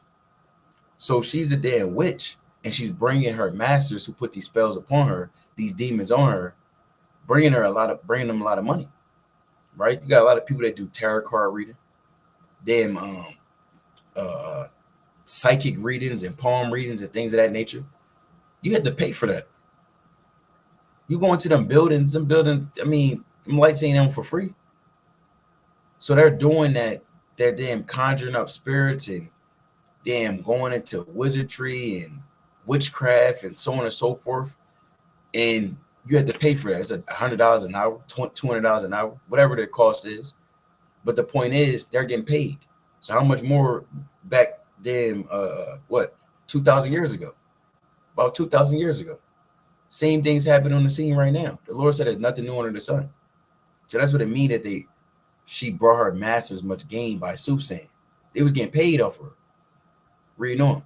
S1: So she's a damn witch, and she's bringing her masters who put these spells upon her, these demons on her, bringing them a lot of money, right? You got a lot of people that do tarot card reading, damn psychic readings and palm readings and things of that nature. You had to pay for that. You go into them buildings, I mean, them lights ain't on for free. So they're doing that. They're damn conjuring up spirits and damn going into wizardry and witchcraft and so on and so forth. And you had to pay for that. It's $100 an hour, $200 an hour, whatever their cost is. But the point is, they're getting paid. So how much more back then? 2,000 years ago? About 2,000 years ago. Same things happen on the scene right now. The Lord said there's nothing new under the sun. So that's what it means that she brought her masters much gain by soothsaying. They was getting paid off her. Reading on.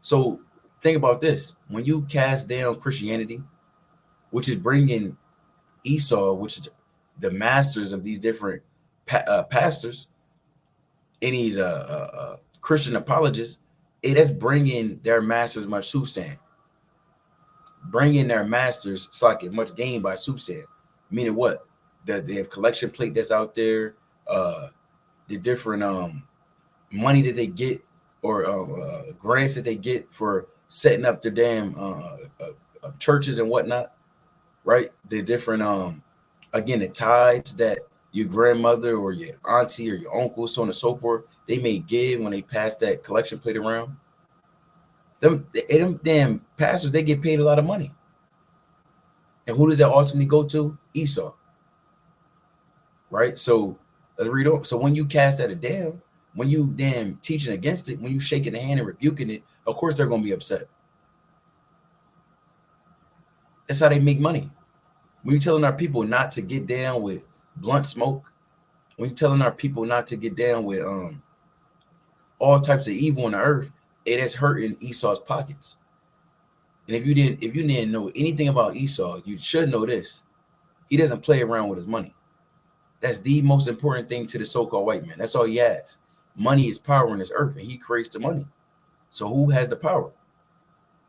S1: So think about this. When you cast down Christianity, which is bringing Esau, which is the masters of these different pastors, and these Christian apologists, that's bringing their masters much soothsaying. Bringing their masters slacking much gain by soothsaying. Meaning what? The collection plate that's out there, the different money that they get, or grants that they get for setting up their damn churches and whatnot, right? The different again, the tithes that your grandmother or your auntie or your uncle, so on and so forth, they may give when they pass that collection plate around. Them damn pastors, they get paid a lot of money. And who does that ultimately go to? Esau. Right? So let's read on. So when you cast that down, when you damn teaching against it, when you shaking the hand and rebuking it, of course they're going to be upset. That's how they make money. When you're telling our people not to get down with blunt smoke, when you're telling our people not to get down with all types of evil on the earth, it is hurting Esau's pockets. And if you didn't know anything about Esau, you should know this. He doesn't play around with his money. That's the most important thing to the so-called white man. That's all he has. Money is power on this earth, and he creates the money. So who has the power?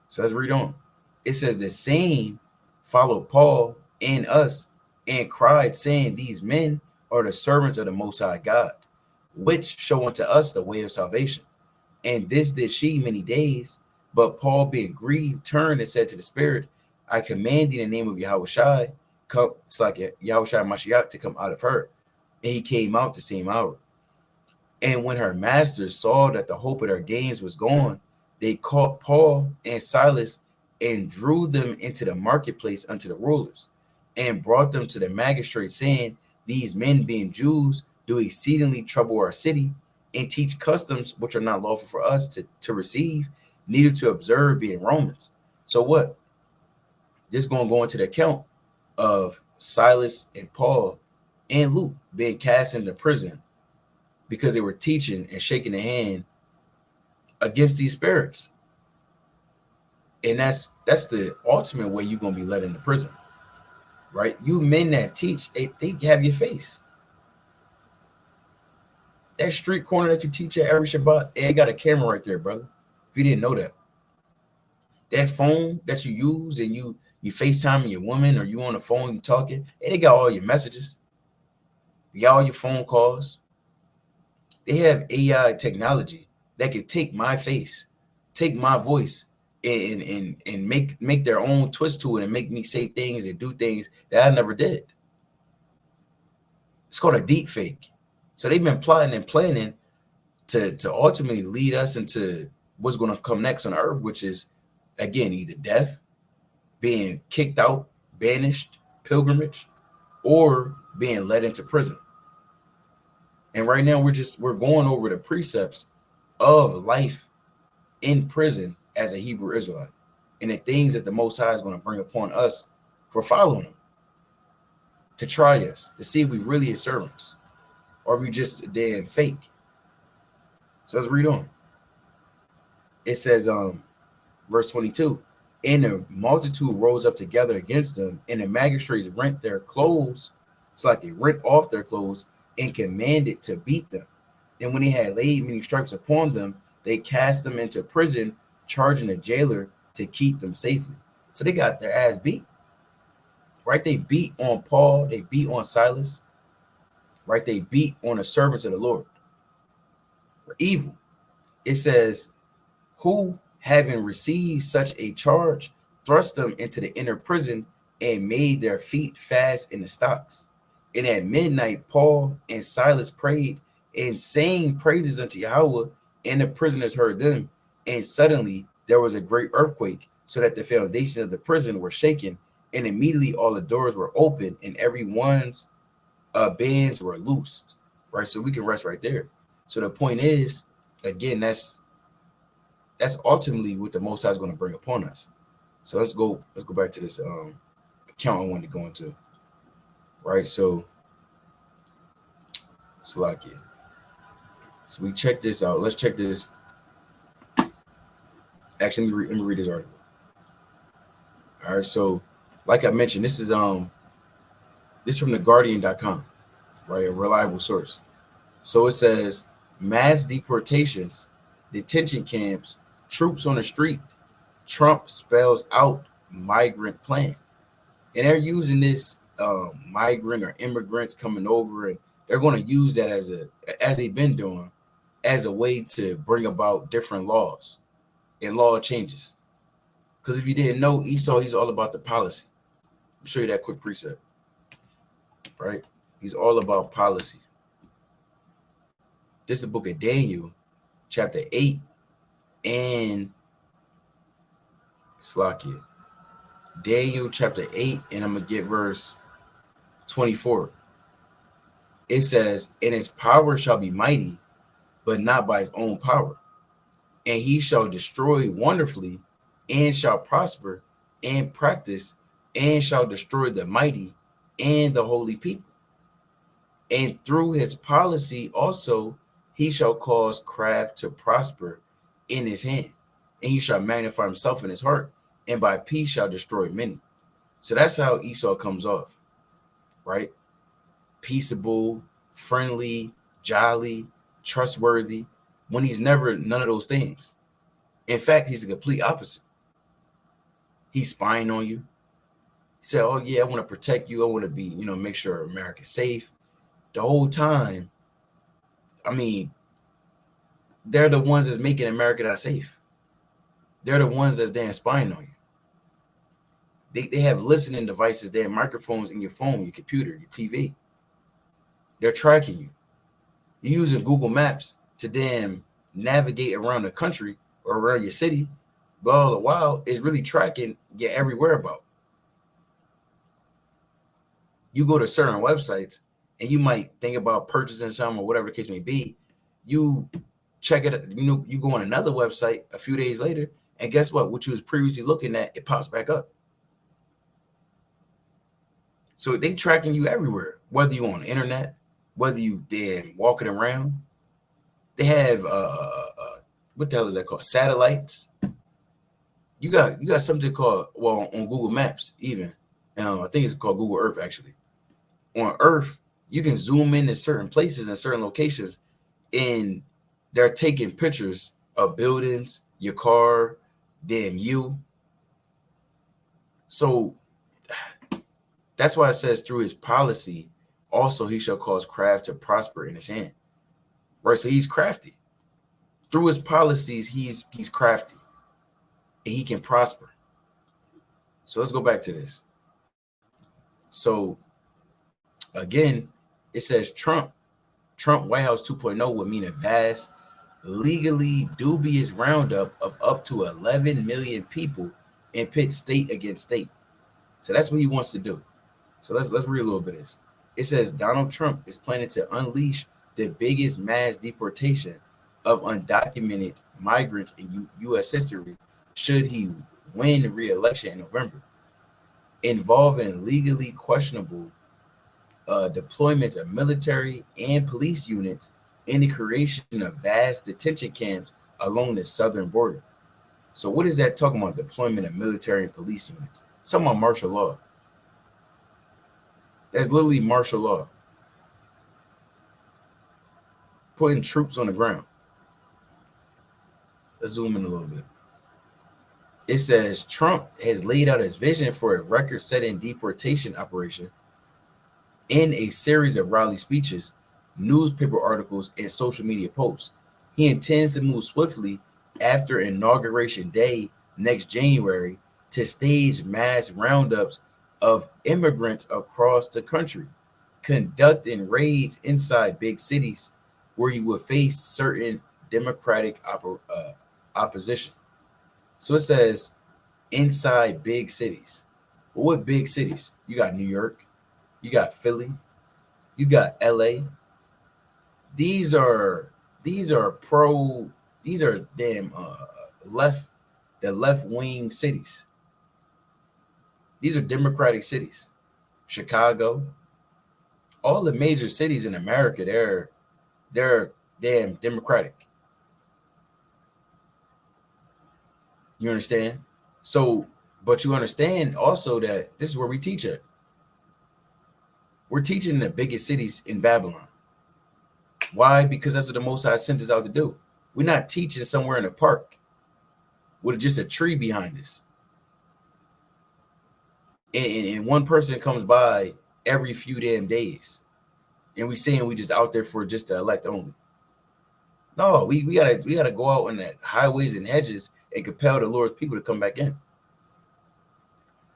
S1: So let's read on. It says the same followed Paul and us and cried, saying, these men are the servants of the Most High God, which show unto us the way of salvation. And this did she many days. But Paul, being grieved, turned and said to the Spirit, I command thee in the name of Yahushua, come, it's like Yahushua Mashiach, to come out of her. And he came out the same hour. And when her masters saw that the hope of their gains was gone, they caught Paul and Silas and drew them into the marketplace unto the rulers, and brought them to the magistrates, saying, these men, being Jews, do exceedingly trouble our city, and teach customs which are not lawful for us to receive, neither to observe, being Romans. So what? This is going to go into the account of Silas and Paul and Luke being cast into prison because they were teaching and shaking the hand against these spirits. And that's the ultimate way you're going to be let into prison, right? You men that teach, they have your face. That street corner that you teach at every Shabbat, they got a camera right there, brother. If you didn't know that. That phone that you use and you FaceTime your woman, or you on the phone, you talking, and they got all your messages. all your phone calls. They have AI technology that can take my face, take my voice, and make their own twist to it and make me say things and do things that I never did. It's called a deep fake. So they've been plotting and planning to ultimately lead us into what's going to come next on earth, which is, again, either death, being kicked out, banished, pilgrimage, or being led into prison. And right now we're going over the precepts of life in prison as a Hebrew Israelite, and the things that the Most High is going to bring upon us for following him, to try us, to see if we really is servants or we just damn fake. So let's read on. It says, verse 22, and the multitude rose up together against them, and the magistrates rent their clothes. It's like they rent off their clothes and commanded to beat them. And when they had laid many stripes upon them, they cast them into prison, charging a jailer to keep them safely. So they got their ass beat, right? They beat on Paul, they beat on Silas, right? They beat on the servants of the Lord for evil. It says, who, having received such a charge, thrust them into the inner prison and made their feet fast in the stocks. And at midnight, Paul and Silas prayed and sang praises unto Yahweh, and the prisoners heard them. And suddenly there was a great earthquake, so that the foundations of the prison were shaken, and immediately all the doors were open, and every one's bands were loosed. Right, so we can rest right there. So the point is, again, that's ultimately what the Most High is going to bring upon us. So let's go back to this account I wanted to go into. Right, so Salakia. So we check this out. Let's check this. Actually, let me read this article. All right, so like I mentioned, this is from theguardian.com, right? A reliable source. So it says mass deportations, detention camps, troops on the street, Trump spells out migrant plan. And they're using this migrant or immigrants coming over, and they're going to use that as they've been doing, as a way to bring about different laws and law changes. Because if you didn't know, Esau, he's all about the policy. I'll show you that quick precept, right? He's all about policy. This is the book of Daniel, chapter 8, and Slakia. Daniel chapter 8, and I'm going to get verse 24. It says, and his power shall be mighty, but not by his own power. And he shall destroy wonderfully, and shall prosper, and practice, and shall destroy the mighty and the holy people. And through his policy also, he shall cause craft to prosper in his hand, and he shall magnify himself in his heart, and by peace shall destroy many. So that's how Esau comes off, right? Peaceable, friendly, jolly, trustworthy, when he's never none of those things. In fact, he's the complete opposite. He's spying on you. He said, oh yeah, I want to protect you. I want to be, make sure America's safe. The whole time, I mean, they're the ones that's making America not safe. They're the ones that's damn spying on you. They have listening devices, they have microphones in your phone, your computer, your TV. They're tracking you. You're using Google Maps to damn navigate around the country or around your city, but all the while it's really tracking your every whereabout. You go to certain websites and you might think about purchasing something or whatever the case may be. You check it, you go on another website a few days later, and guess what? What you was previously looking at, it pops back up. So they tracking you everywhere, whether you on the internet, whether you damn walking around. They have what the hell is that called? Satellites. You got something called, well, on Google Maps even. I think it's called Google Earth actually. On Earth, you can zoom in to certain places and certain locations, and they're taking pictures of buildings, your car, damn you. So that's why it says through his policy, Also, he shall cause craft to prosper in his hand. Right? So he's crafty. Through his policies, he's crafty and he can prosper. So let's go back to this. So again, it says Trump White House 2.0 would mean a vast, legally dubious roundup of up to 11 million people and pit state against state. So that's what he wants to do. So let's read a little bit of this. It says Donald Trump is planning to unleash the biggest mass deportation of undocumented migrants in U.S. history should he win re-election in November, involving legally questionable deployments of military and police units and the creation of vast detention camps along the southern border. So what is that talking about? Deployment of military and police units. It's talking about martial law. That's literally martial law. Putting troops on the ground. Let's zoom in a little bit. It says Trump has laid out his vision for a record-setting deportation operation in a series of rally speeches, newspaper articles, and social media posts. He intends to move swiftly after Inauguration Day next January to stage mass roundups of immigrants across the country, conducting raids inside big cities where he would face certain Democratic opposition. So it says inside big cities. Well, what big cities? You got New York, you got Philly, you got LA. These are damn left wing cities. These are Democratic cities. Chicago, all the major cities in America, they're damn Democratic. You understand? So, but you understand also that this is where we teach it. We're teaching in the biggest cities in Babylon. Why? Because that's what the Most High sent us out to do. We're not teaching somewhere in a park with just a tree behind us. And one person comes by every few damn days. And we saying we just out there for just to elect only. No, we gotta go out on the highways and hedges and compel the Lord's people to come back in.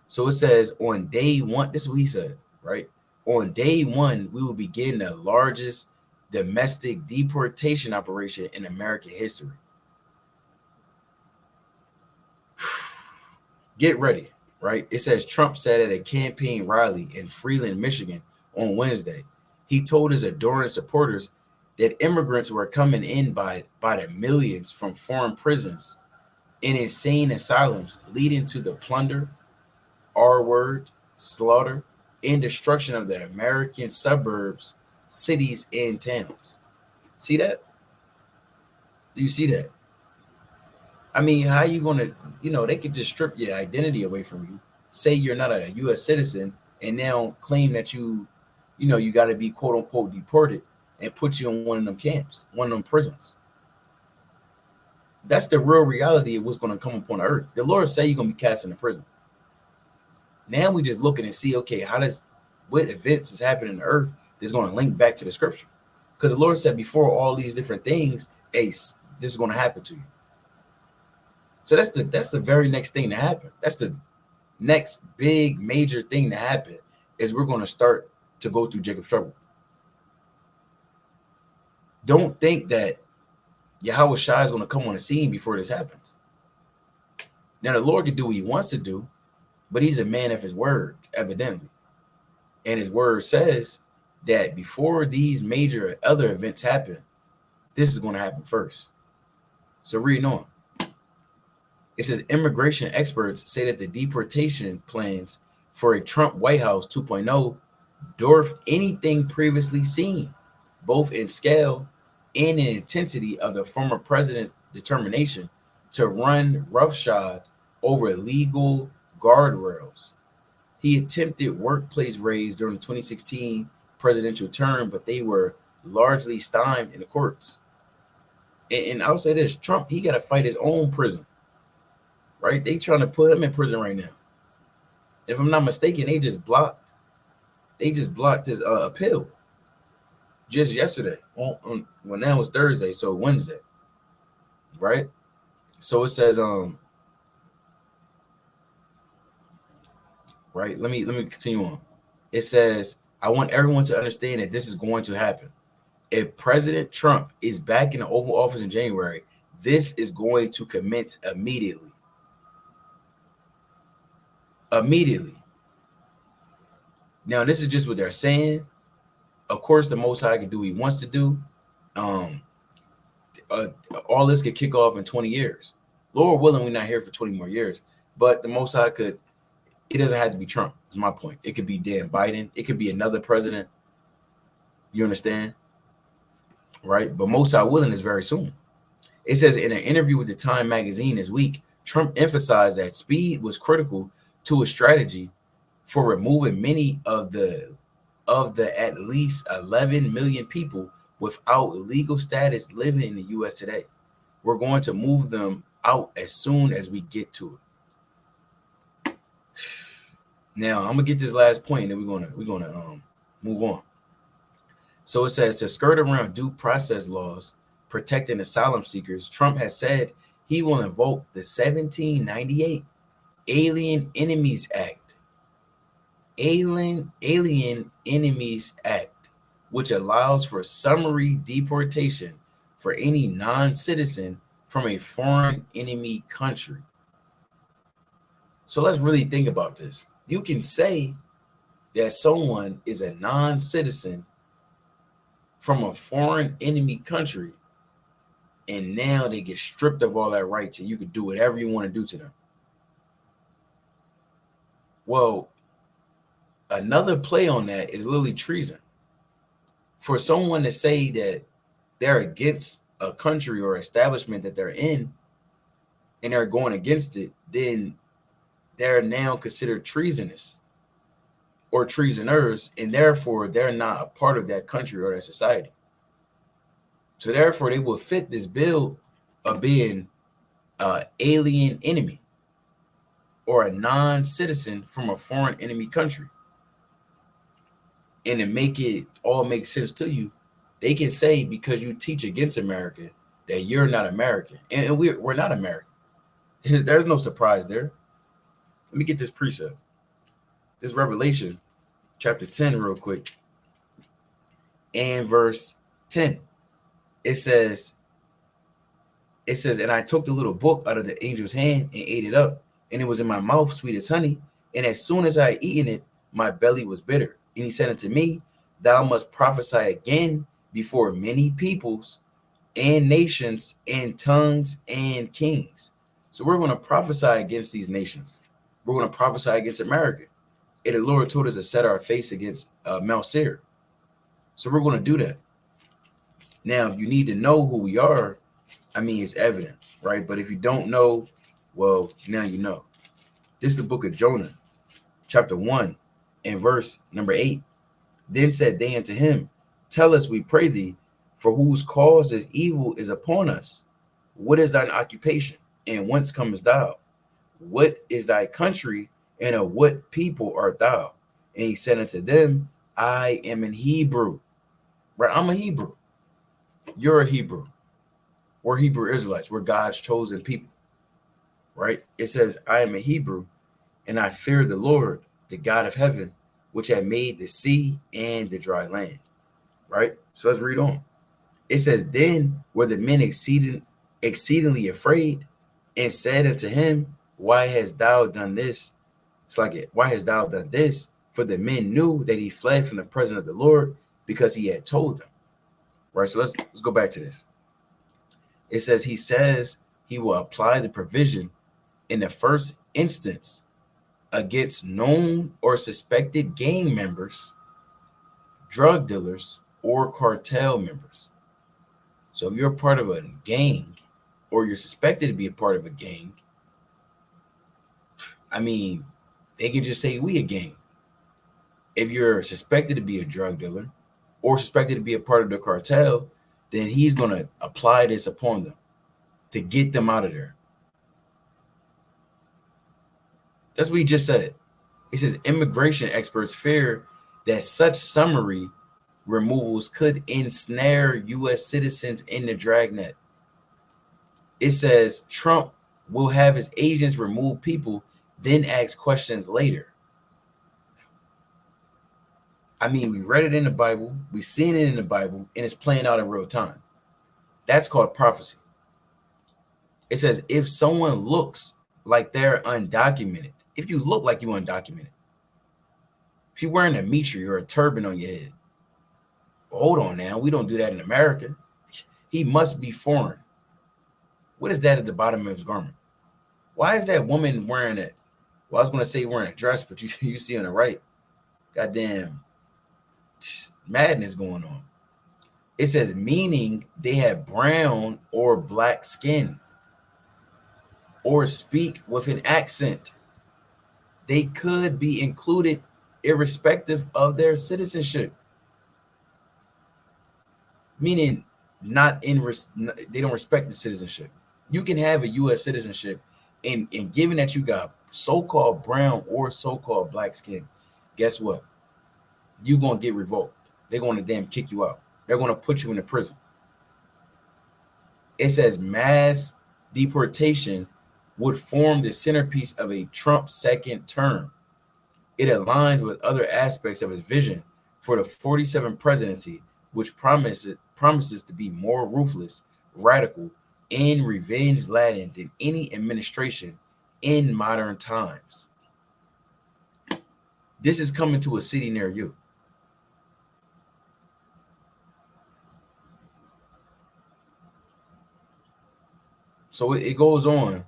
S1: So it says on day one, this is what he said, right? On day one, we will begin the largest domestic deportation operation in American history. Get ready, right? It says Trump said at a campaign rally in Freeland, Michigan on Wednesday, he told his adoring supporters that immigrants were coming in by the millions from foreign prisons and insane asylums, leading to the plunder, R-word, slaughter, and destruction of the American suburbs, cities, and towns. See that? Do you see that? I mean, how you gonna, they could just strip your identity away from you, say you're not a U.S. citizen, and now claim that you got to be quote unquote deported and put you in one of them camps, one of them prisons. That's the real reality of what's going to come upon the earth. The Lord say you're going to be cast into prison. Now we just looking and see, okay, what events is happening on the earth that's going to link back to the scripture? Because the Lord said before all these different things, hey, this is going to happen to you. So that's the very next thing to happen. That's the next big major thing to happen is we're going to start to go through Jacob's trouble. Don't think that Yahweh Shai is going to come on the scene before this happens. Now the Lord can do what he wants to do, but he's a man of his word, evidently. And his word says that before these major other events happen, this is going to happen first. So reading on. It says immigration experts say that the deportation plans for a Trump White House 2.0 dwarf anything previously seen, both in scale and in intensity of the former president's determination to run roughshod over legal guardrails. He attempted workplace raids during the 2016 presidential term, but they were largely stymied in the courts. And I'll say this, Trump, he got to fight his own prison, right? They trying to put him in prison right now. If I'm not mistaken, they just blocked They just blocked his appeal just yesterday. Well, now it's Thursday, so Wednesday, right? So it says, right. Let me continue on. It says, I want everyone to understand that this is going to happen. If President Trump is back in the Oval Office in January, this is going to commence immediately. Immediately. Now, this is just what they're saying. Of course, the Most High can do what he wants to do. Um, all this could kick off in 20 years. Lord willing, we're not here for 20 more years. But the Most High could, it doesn't have to be Trump, is my point. It could be Dan Biden. It could be another president. You understand? Right? But Most High willing is very soon. It says in an interview with the Time magazine this week, Trump emphasized that speed was critical to his strategy for removing many of the at least 11 million people without legal status living in the U.S. today. We're going to move them out as soon as we get to it. Now I'm gonna get this last point, and then we're gonna move on. So it says to skirt around due process laws protecting asylum seekers, Trump has said he will invoke the 1798 Alien Enemies Act. Alien Enemies Act, which allows for summary deportation for any non-citizen from a foreign enemy country. So let's really think about this. You can say that someone is a non-citizen from a foreign enemy country, and now they get stripped of all that rights, and you can do whatever you want to do to them. Well, another play on that is literally treason. For someone to say that they're against a country or establishment that they're in, and they're going against it, then they're now considered treasonous or treasoners, and therefore they're not a part of that country or that society. So therefore they will fit this bill of being an alien enemy or a non-citizen from a foreign enemy country. And to make it all make sense to you, they can say because you teach against America that you're not American. And we're not American. There's no surprise there. Let me get this precept. This Revelation chapter 10 real quick. And verse 10. It says, and I took the little book out of the angel's hand and ate it up, and it was in my mouth sweet as honey. And as soon as I had eaten it, my belly was bitter. And he said unto me, thou must prophesy again before many peoples and nations and tongues and kings. So we're going to prophesy against these nations. We're going to prophesy against America. And the Lord told us to set our face against Mount Seir. So we're going to do that. Now, if you need to know who we are, I mean, it's evident, right? But if you don't know, well, now you know. This is the book of Jonah, chapter 1, and verse number 8. Then said they unto him, tell us, we pray thee, for whose cause this evil is upon us. What is thine occupation, and whence comest thou? What is thy country, and of what people art thou? And he said unto them, I am an Hebrew. Right? I'm a Hebrew. You're a Hebrew. We're Hebrew Israelites. We're God's chosen people. Right? It says, I am a Hebrew, and I fear the Lord, the God of heaven, which had made the sea and the dry land. Right? So let's read on. It says, then were the men exceedingly afraid, and said unto him, why hast thou done this? It's like it. Why hast thou done this? For the men knew that he fled from the presence of the Lord, because he had told them. Right? So let's go back to this. It says he will apply the provision in the first instance against known or suspected gang members, drug dealers, or cartel members. So if you're a part of a gang, or you're suspected to be a part of a gang, I mean, they can just say we a gang. If you're suspected to be a drug dealer or suspected to be a part of the cartel, then he's going to apply this upon them to get them out of there. That's what he just said. He says immigration experts fear that such summary removals could ensnare U.S. citizens in the dragnet. It says Trump will have his agents remove people, then ask questions later. I mean, we read it in the Bible, we seen it in the Bible, and it's playing out in real time. That's called prophecy. It says if someone looks like they're undocumented, if you look like you're undocumented, if you're wearing a mitre or a turban on your head, well, hold on now, we don't do that in America. He must be foreign. What is that at the bottom of his garment? Why is that woman wearing it? Well, I was going to say wearing a dress, but you see on the right, goddamn madness going on. It says meaning they have brown or black skin or speak with an accent. They could be included irrespective of their citizenship. Meaning they don't respect the citizenship. You can have a U.S. citizenship, and given that you got so-called brown or so-called black skin, guess what? You're going to get revoked. They're going to damn kick you out. They're going to put you in a prison. It says mass deportation would form the centerpiece of a Trump second term. It aligns with other aspects of his vision for the 47th presidency, which promises to be more ruthless, radical, and revenge-laden than any administration in modern times. This is coming to a city near you. So it goes on,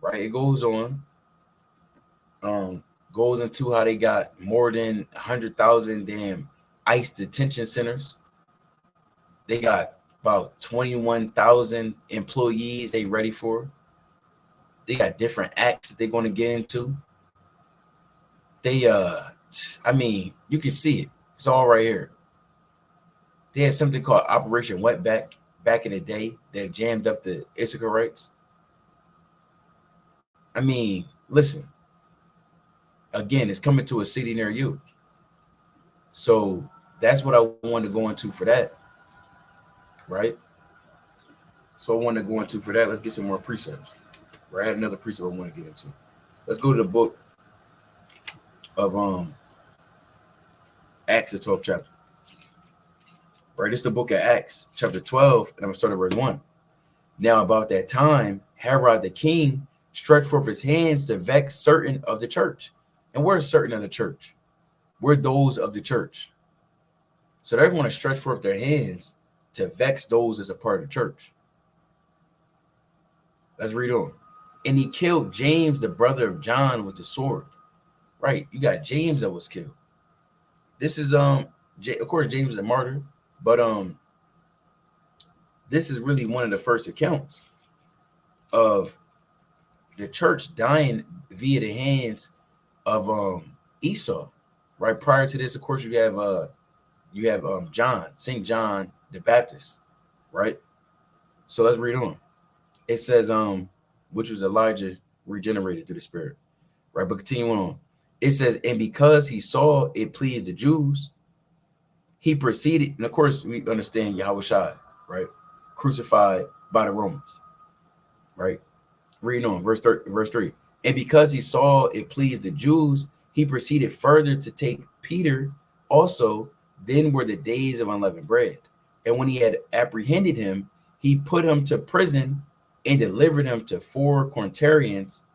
S1: right? It goes on. Goes into how they got more than 100,000 damn ICE detention centers. They got about 21,000 employees they ready for. They got different acts that they're going to get into. They I mean, you can see it. It's all right here. They had something called Operation Wetback back in the day that jammed up the Israelites. I mean, listen. Again, it's coming to a city near you. So that's what I wanted to go into for that. Right? So I want to go into for that. Let's get some more precepts. Right? I had another precept I want to get into. Let's go to the book of Acts, the 12th chapter. Right? It's the book of Acts, chapter 12, and I'm gonna start at verse 1. Now, about that time, Herod the king stretched forth his hands to vex certain of the church. And we're certain of the church. We're those of the church. So they're going to stretch forth their hands to vex those as a part of the church. Let's read on. And he killed James, the brother of John, with the sword. Right, you got James that was killed. This is of course James is a martyr, but this is really one of the first accounts of the church dying via the hands of Esau. Right, prior to this, of course, you have John, St. John the Baptist, right? So let's read on. It says which was Elijah regenerated through the Spirit, right? But continue on. It says, and because he saw it pleased the Jews, he proceeded, and of course we understand Yahushua, right? Crucified by the Romans, right? Reading on, verse 3. And because he saw it pleased the Jews, he proceeded further to take Peter also. Then were the days of unleavened bread. And when he had apprehended him, he put him to prison and delivered him to 4 quaternions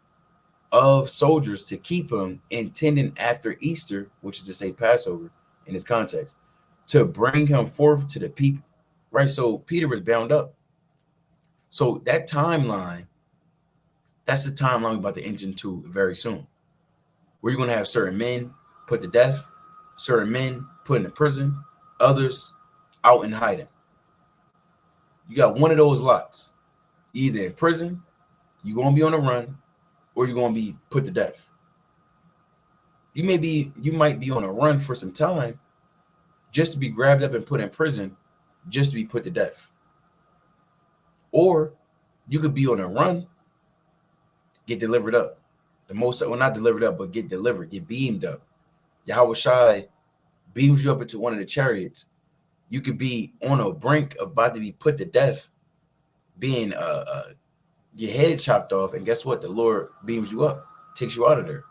S1: of soldiers to keep him, intending after Easter, which is to say Passover in this context, to bring him forth to the people. Right? So Peter was bound up. So that timeline, that's the timeline we're about to enter into very soon. Where you're going to have certain men put to death, certain men put into prison, others out in hiding. You got one of those lots. Either in prison, you're going to be on the run, or you're going to be put to death. You might be on a run for some time just to be grabbed up and put in prison, just to be put to death. Or you could be on a run, get delivered up. Not delivered up, but get delivered, get beamed up. Yahushua beams you up into one of the chariots. You could be on a brink of about to be put to death, being your head chopped off, and guess what? The Lord beams you up, takes you out of there.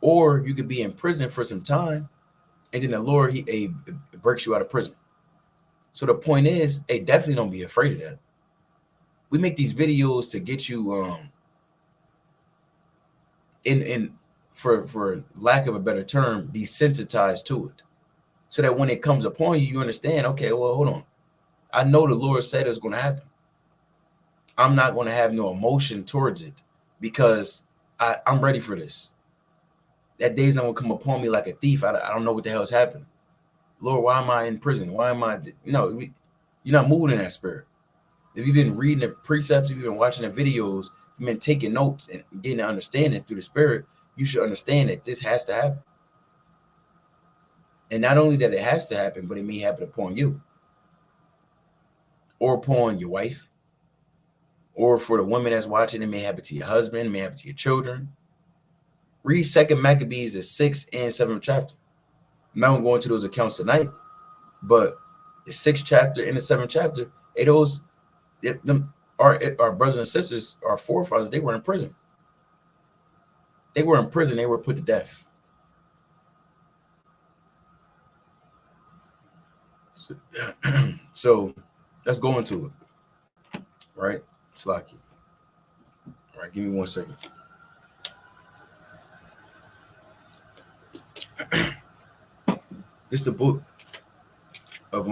S1: Or you could be in prison for some time, and then the Lord he breaks you out of prison. So the point is, definitely don't be afraid of that. We make these videos to get you in for lack of a better term, desensitized to it. So that when it comes upon you, you understand, okay, well, hold on. I know the Lord said it's going to happen. I'm not going to have no emotion towards it because I'm ready for this. That day's not going to come upon me like a thief. I don't know what the hell's happening. Lord, why am I in prison? Why am I? No, you're not moving in that spirit. If you've been reading the precepts, if you've been watching the videos, you've been taking notes and getting an understanding through the spirit, you should understand that this has to happen. And not only that it has to happen, but it may happen upon you or upon your wife, or for the woman that's watching, it may happen to your husband, it may happen to your children. Read 2 Maccabees, the 6th and 7th chapter. I'm not going to go into those accounts tonight, but the 6th chapter and the 7th chapter, our brothers and sisters, our forefathers, they were in prison. They were in prison. They were put to death. So let's go into it. Right? Slacky. All right, give me 1 second. This is the book of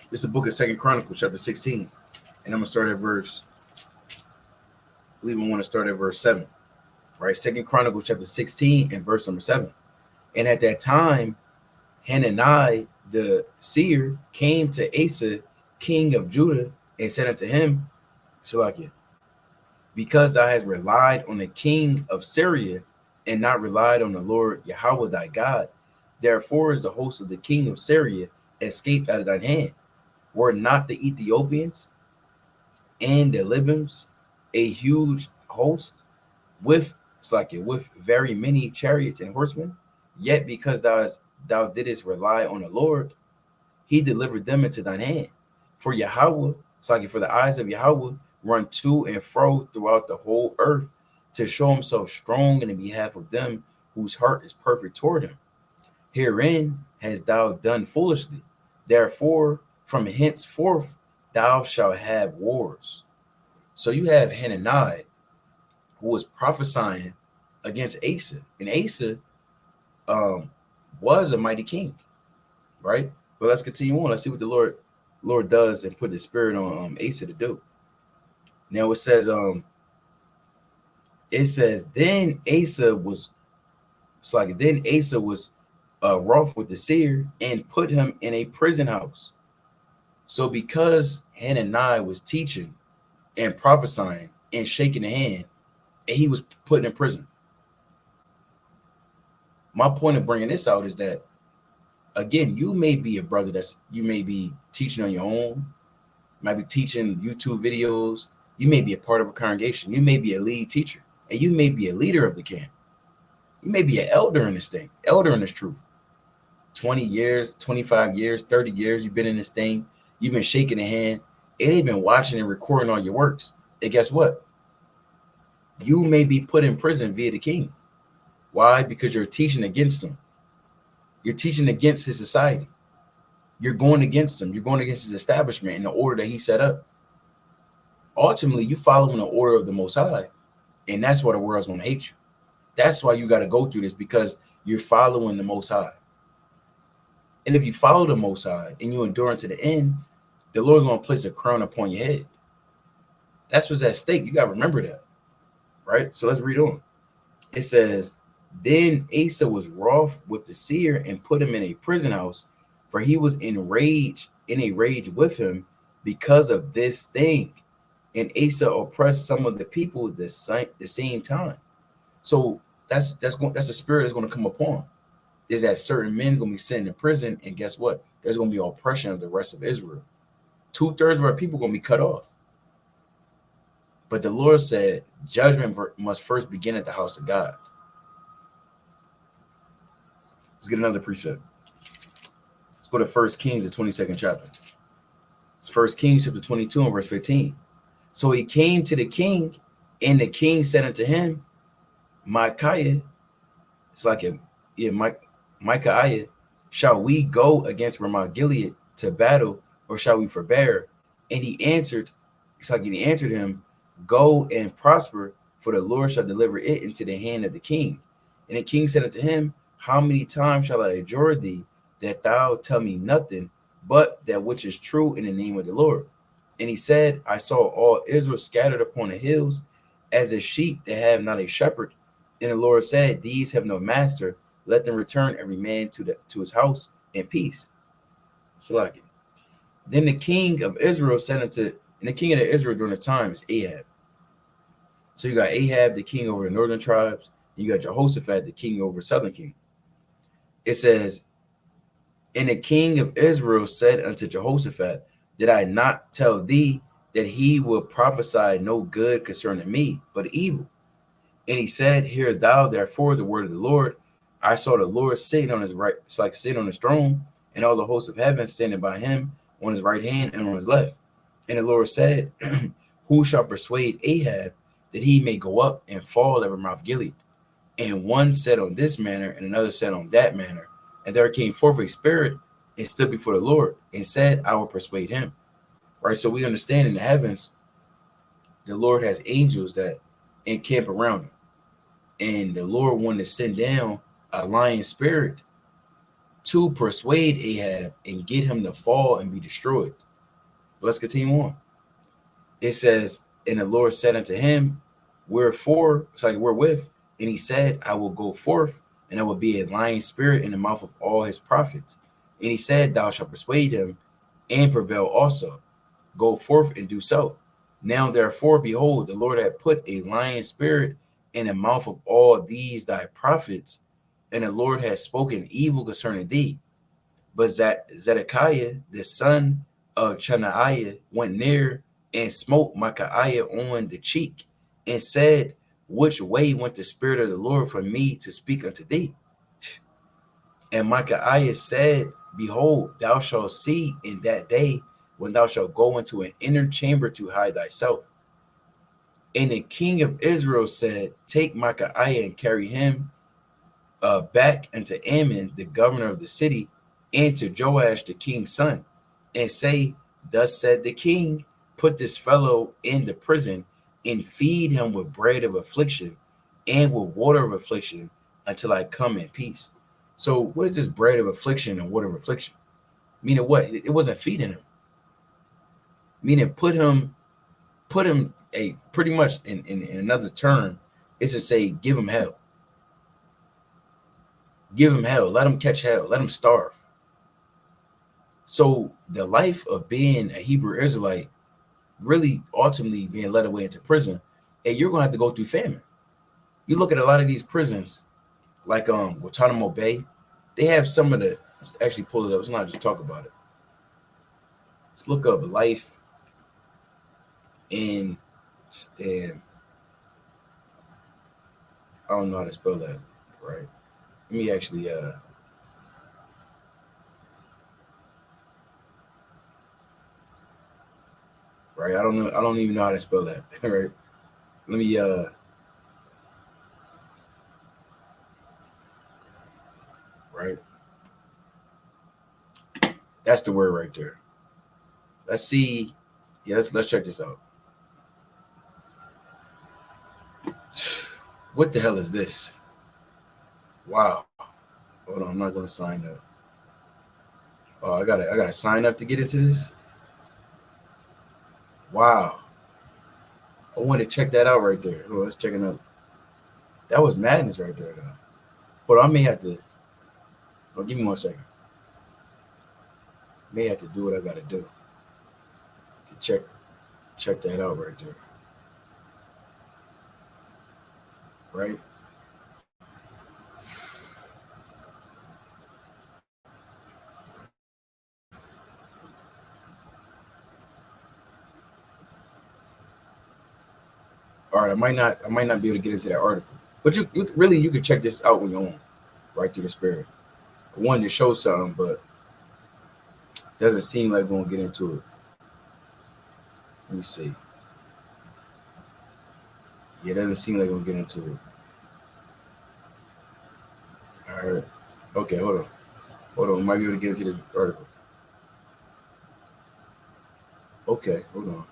S1: this is the book of 2 Chronicles, chapter 16. And I'm gonna start at verse, I believe I want to start at verse 7. Right? 2 Chronicles chapter 16 and verse number 7. And at that time, Hanani the seer came to Asa, king of Judah, and said unto him, Shalakia, because thou hast relied on the king of Syria and not relied on the Lord Yahweh thy God, therefore is the host of the king of Syria escaped out of thine hand. Were not the Ethiopians and the Libyans a huge host with very many chariots and horsemen? Yet because thou didst rely on the Lord, he delivered them into thine hand. For Yahweh, for the eyes of Yahweh run to and fro throughout the whole earth to show himself strong in the behalf of them whose heart is perfect toward him. Herein hast thou done foolishly. Therefore, from henceforth thou shalt have wars. So you have Hanani, who was prophesying against Asa, and Asa was a mighty king, right? But let's continue on. Let's see what the Lord does and put the spirit on Asa to do. Now it says then Asa was wroth with the seer and put him in a prison house. So because Hanani was teaching and prophesying and shaking the hand, and he was put in prison. My point of bringing this out is that, again, you may be a brother you may be teaching on your own, might be teaching YouTube videos, you may be a part of a congregation, you may be a lead teacher, and you may be a leader of the camp. You may be an elder in this thing, elder in this truth. 20 years, 25 years, 30 years, you've been in this thing, you've been shaking the hand, and they've been watching and recording all your works. And guess what? You may be put in prison via the king. Why? Because you're teaching against him. You're teaching against his society. You're going against him. You're going against his establishment and the order that he set up. Ultimately, you following the order of the Most High, and that's why the world's going to hate you. That's why you got to go through this, because you're following the Most High. And if you follow the Most High and you endure unto the end, the Lord's going to place a crown upon your head. That's what's at stake. You got to remember that, right? So let's read on. It says, then Asa was wroth with the seer and put him in a prison house, for he was in a rage with him because of this thing. And Asa oppressed some of the people at the same time. So that's a spirit that's going to come upon. Is that certain men going to be sent in prison, and guess what? There's going to be oppression of the rest of Israel. 2/3 of our people going to be cut off. But the Lord said, judgment must first begin at the house of God. Let's get another precept. Let's go to 1 Kings, the 22nd chapter. It's 1 Kings chapter 22 and verse 15. So he came to the king, and the king said unto him, Micaiah, it's like a Micaiah, shall we go against Ramoth Gilead to battle, or shall we forbear? And he answered, it's like he answered him, go and prosper, for the Lord shall deliver it into the hand of the king. And the king said unto him, how many times shall I adjure thee that thou tell me nothing but that which is true in the name of the Lord? And he said, I saw all Israel scattered upon the hills as a sheep that have not a shepherd. And the Lord said, these have no master. Let them return every man to his house in peace. So like it. Then the king of Israel said unto, and the king of Israel during the time is Ahab. So you got Ahab, the king over the northern tribes. You got Jehoshaphat, the king over southern kingdom. It says, and the king of Israel said unto Jehoshaphat, did I not tell thee that he will prophesy no good concerning me, but evil? And he said, hear thou therefore the word of the Lord. I saw the Lord sitting on his right, it's like sitting on his throne, and all the hosts of heaven standing by him on his right hand and on his left. And the Lord said, who shall persuade Ahab that he may go up and fall at Ramoth Gilead? And one said on this manner, and another said on that manner. And there came forth a spirit and stood before the Lord and said, I will persuade him. Right. So we understand in the heavens, the Lord has angels that encamp around him. And the Lord wanted to send down a lion spirit to persuade Ahab and get him to fall and be destroyed. But let's continue on. It says, and the Lord said unto him, wherefore, it's like wherewith, and he said, I will go forth, and I will be a lion spirit in the mouth of all his prophets. And he said, thou shalt persuade him and prevail also. Go forth and do so. Now therefore, behold, the Lord had put a lion spirit in the mouth of all these thy prophets, and the Lord has spoken evil concerning thee. But Zedekiah, the son of Chenaiah, went near and smote Micaiah on the cheek and said, which way went the spirit of the Lord for me to speak unto thee? And Micaiah said, behold, thou shalt see in that day when thou shalt go into an inner chamber to hide thyself. And the king of Israel said, take Micaiah and carry him back unto Ammon, the governor of the city, and to Joash, the king's son, and say, thus said the king, put this fellow in the prison and feed him with bread of affliction and with water of affliction until I come in peace. So what is this bread of affliction and water of affliction? Meaning what? It wasn't feeding him. Meaning put him a pretty much in another term is to say give him hell. Give him hell. Let him catch hell. Let him starve. So the life of being a Hebrew Israelite, really ultimately being led away into prison, and you're gonna have to go through famine. You look at a lot of these prisons, like Guantanamo Bay, they have some of the, actually pull it up, let's not just talk about it. Let's look up life in, damn, I don't know how to spell that, right? Let me actually right, I don't even know how to spell that. Right, let me right, that's the word right there. Let's see. Yeah, let's check this out. What the hell is this? Wow. Hold on, I'm not gonna sign up. Oh, I gotta sign up to get into this. Wow. I want to check that out right there. Oh, let's check it out. That was madness right there, though. Hold on, I may have to. Oh, give me 1 second. May have to do what I gotta do to check that out right there. Right. All right, I might not be able to get into that article, but you can check this out when you're on, right through the spirit. I wanted to show something, but doesn't seem like we're gonna get into it. Let me see. Yeah, it doesn't seem like we're gonna get into it. All right. Okay, hold on. Hold on. We might be able to get into this article. Okay, hold on.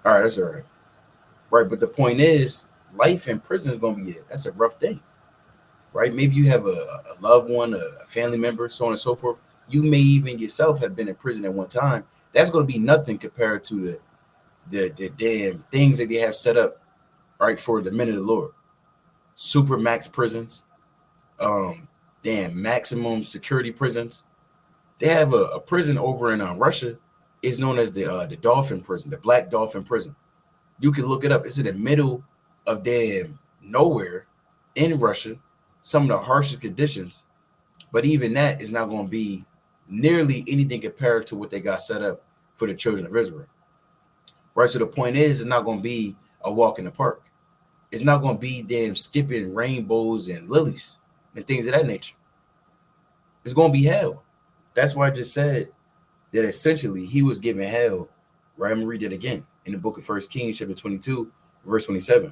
S1: All right, that's all right. Right, but the point is, life in prison is gonna be that's a rough thing, right? Maybe you have a loved one, a family member, so on and so forth. You may even yourself have been in prison at one time. That's gonna be nothing compared to the damn things that they have set up, right, for the men of the Lord. Super max prisons, um, damn maximum security prisons. They have a prison over in Russia. Is known as the Dolphin Prison, the Black Dolphin Prison. You can look it up. It's in the middle of damn nowhere in Russia. Some of the harshest conditions, but even that is not going to be nearly anything compared to what they got set up for the children of Israel. Right. So the point is, it's not going to be a walk in the park. It's not going to be them skipping rainbows and lilies and things of that nature. It's going to be hell. That's why I just said that essentially he was given hell. Right. I'm going to read it again in the book of 1 Kings, chapter 22, verse 27.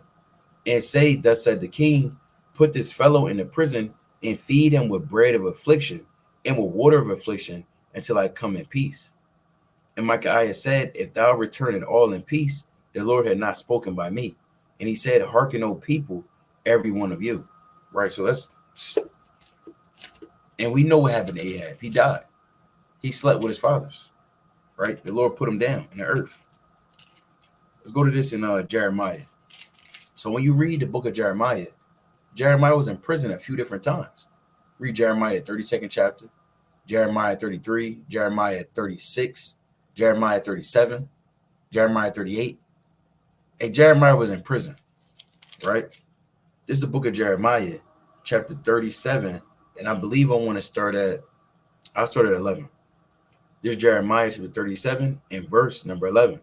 S1: And say, thus said the king, put this fellow in the prison and feed him with bread of affliction and with water of affliction until I come in peace. And Micaiah said, if thou return at all in peace, the Lord had not spoken by me. And he said, hearken, O people, every one of you. Right. So that's, and we know what happened to Ahab. He died. He slept with his fathers. Right. The Lord put him down in the earth. Let's go to this in Jeremiah. So when you read the book of Jeremiah, Jeremiah was in prison a few different times. Read Jeremiah 32nd chapter, Jeremiah 33, Jeremiah 36, Jeremiah 37, Jeremiah 38. And Jeremiah was in prison, right? This is the book of Jeremiah, chapter 37. And I believe I'll start at 11. This is Jeremiah chapter 37 and verse number 11.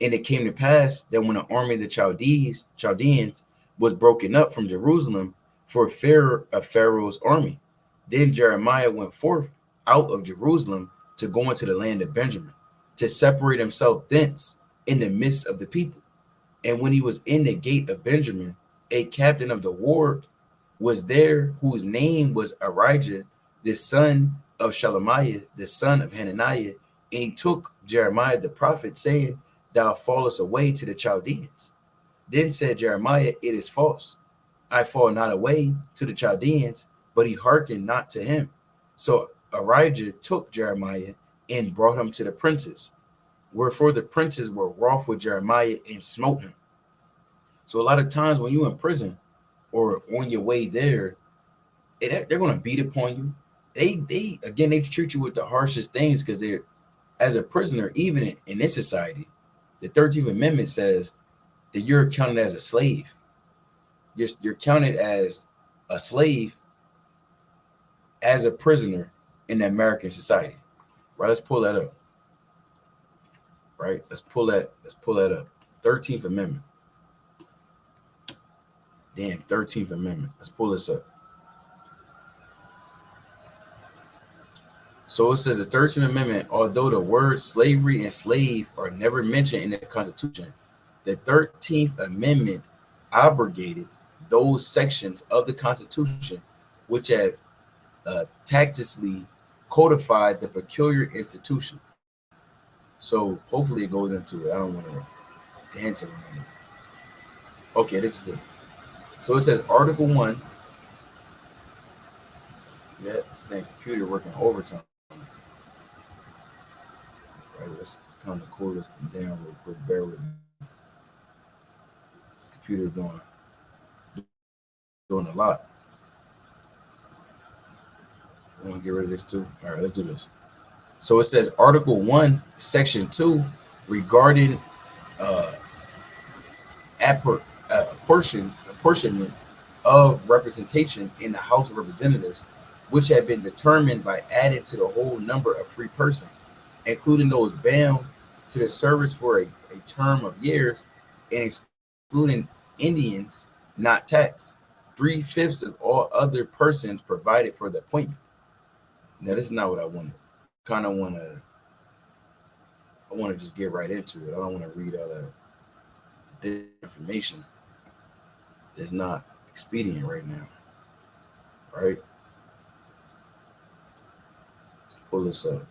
S1: And it came to pass that when the army of the Chaldeans was broken up from Jerusalem for fear of Pharaoh's army, then Jeremiah went forth out of Jerusalem to go into the land of Benjamin, to separate himself thence in the midst of the people. And when he was in the gate of Benjamin, a captain of the ward was there, whose name was Arijah, the son of Shelemiah, the son of Hananiah. And he took Jeremiah the prophet, saying, thou fallest away to the Chaldeans. Then said Jeremiah, it is false. I fall not away to the Chaldeans, but he hearkened not to him. So Arijah took Jeremiah and brought him to the princes. Wherefore the princes were wroth with Jeremiah and smote him. So a lot of times when you're in prison or on your way there, they're going to beat upon you. They treat you with the harshest things because they're, as a prisoner, even in this society, the 13th Amendment says that you're counted as a slave. You're counted as a slave as a prisoner in the American society. Right? Let's pull that up. Right? Let's pull that up. 13th Amendment. Damn, 13th Amendment. Let's pull this up. So it says the 13th Amendment, although the words slavery and slave are never mentioned in the Constitution, the 13th Amendment abrogated those sections of the Constitution which have tacitly codified the peculiar institution. So hopefully it goes into it. I don't want to dance around it. Okay, this is it. So it says Article 1. Yeah, this computer working overtime. Right, let's kind of cool this down real quick. Bear with me. This computer is doing a lot. I want to get rid of this too. All right, let's do this. So it says Article 1, Section 2, regarding apportionment of representation in the House of Representatives, which had been determined by adding to the whole number of free persons, including those bound to the service for a term of years, and excluding Indians not taxed. 3/5 of all other persons provided for the appointment. Now, this is not what I wanted. Kind of I want to just get right into it. I don't want to read all the information that's not expedient right now. Right? Let's pull this up.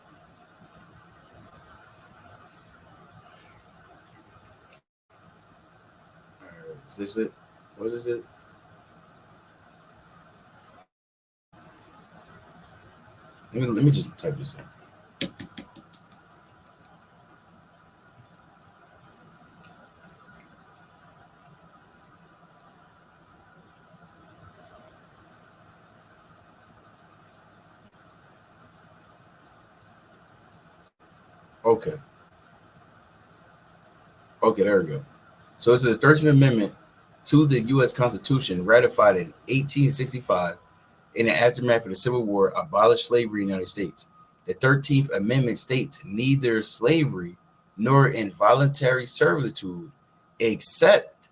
S1: All right, is this it? What is it? Let me just type this in. Okay. Okay, there we go. So this is the 13th Amendment to the U.S. Constitution, ratified in 1865 in the aftermath of the Civil War, abolished slavery in the United States. The 13th Amendment states neither slavery nor involuntary servitude, except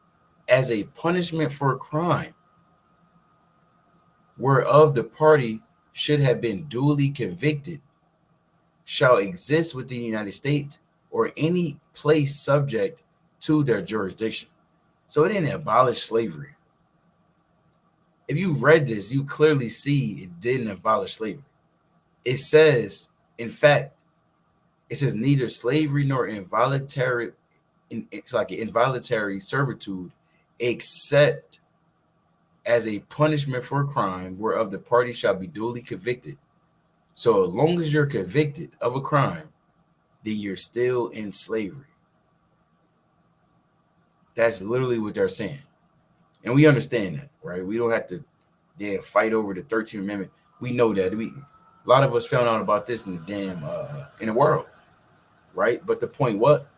S1: as a punishment for a crime whereof the party should have been duly convicted, shall exist within the United States or any place subject to their jurisdiction. So it didn't abolish slavery. If you read this, you clearly see it didn't abolish slavery. It says, in fact, it says neither slavery nor involuntary, it's like an involuntary servitude, except as a punishment for a crime whereof the party shall be duly convicted. So as long as you're convicted of a crime, then you're still in slavery. That's literally what they're saying. And we understand that, right? We don't have to fight over the 13th Amendment. We know that. A lot of us found out about this in the world, right? But the point, what?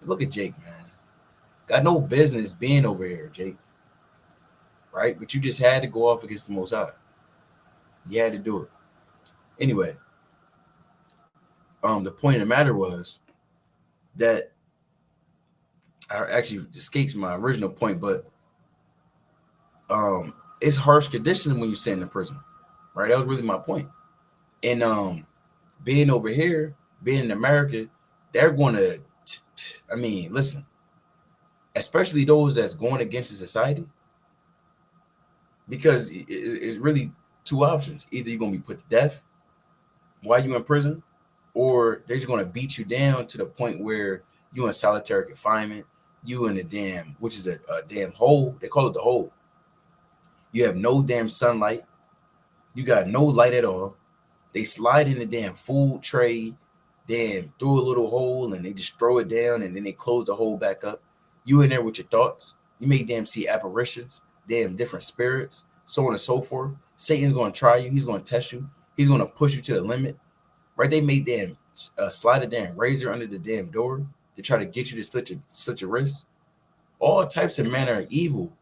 S1: Look at Jake, man. Got no business being over here, Jake. Right? But you just had to go off against the Most High. You had to do it. Anyway, the point of the matter was that I actually escapes my original point, but it's harsh conditions when you sit in prison, right? That was really my point. And being over here, being in America, they're going to, I mean, listen, especially those that's going against the society, because it's really two options. Either you're going to be put to death while you're in prison, or they're just going to beat you down to the point where you're in solitary confinement, you in a which is a damn hole. They call it the hole. You have no damn sunlight. You got no light at all. They slide in the damn food tray, through a little hole, and they just throw it down, and then they close the hole back up. You in there with your thoughts. You may see apparitions, different spirits, so on and so forth. Satan's going to try you. He's going to test you. He's going to push you to the limit, right? They made slide a damn razor under the damn door to try to get you to slit your wrist. All types of manner of evil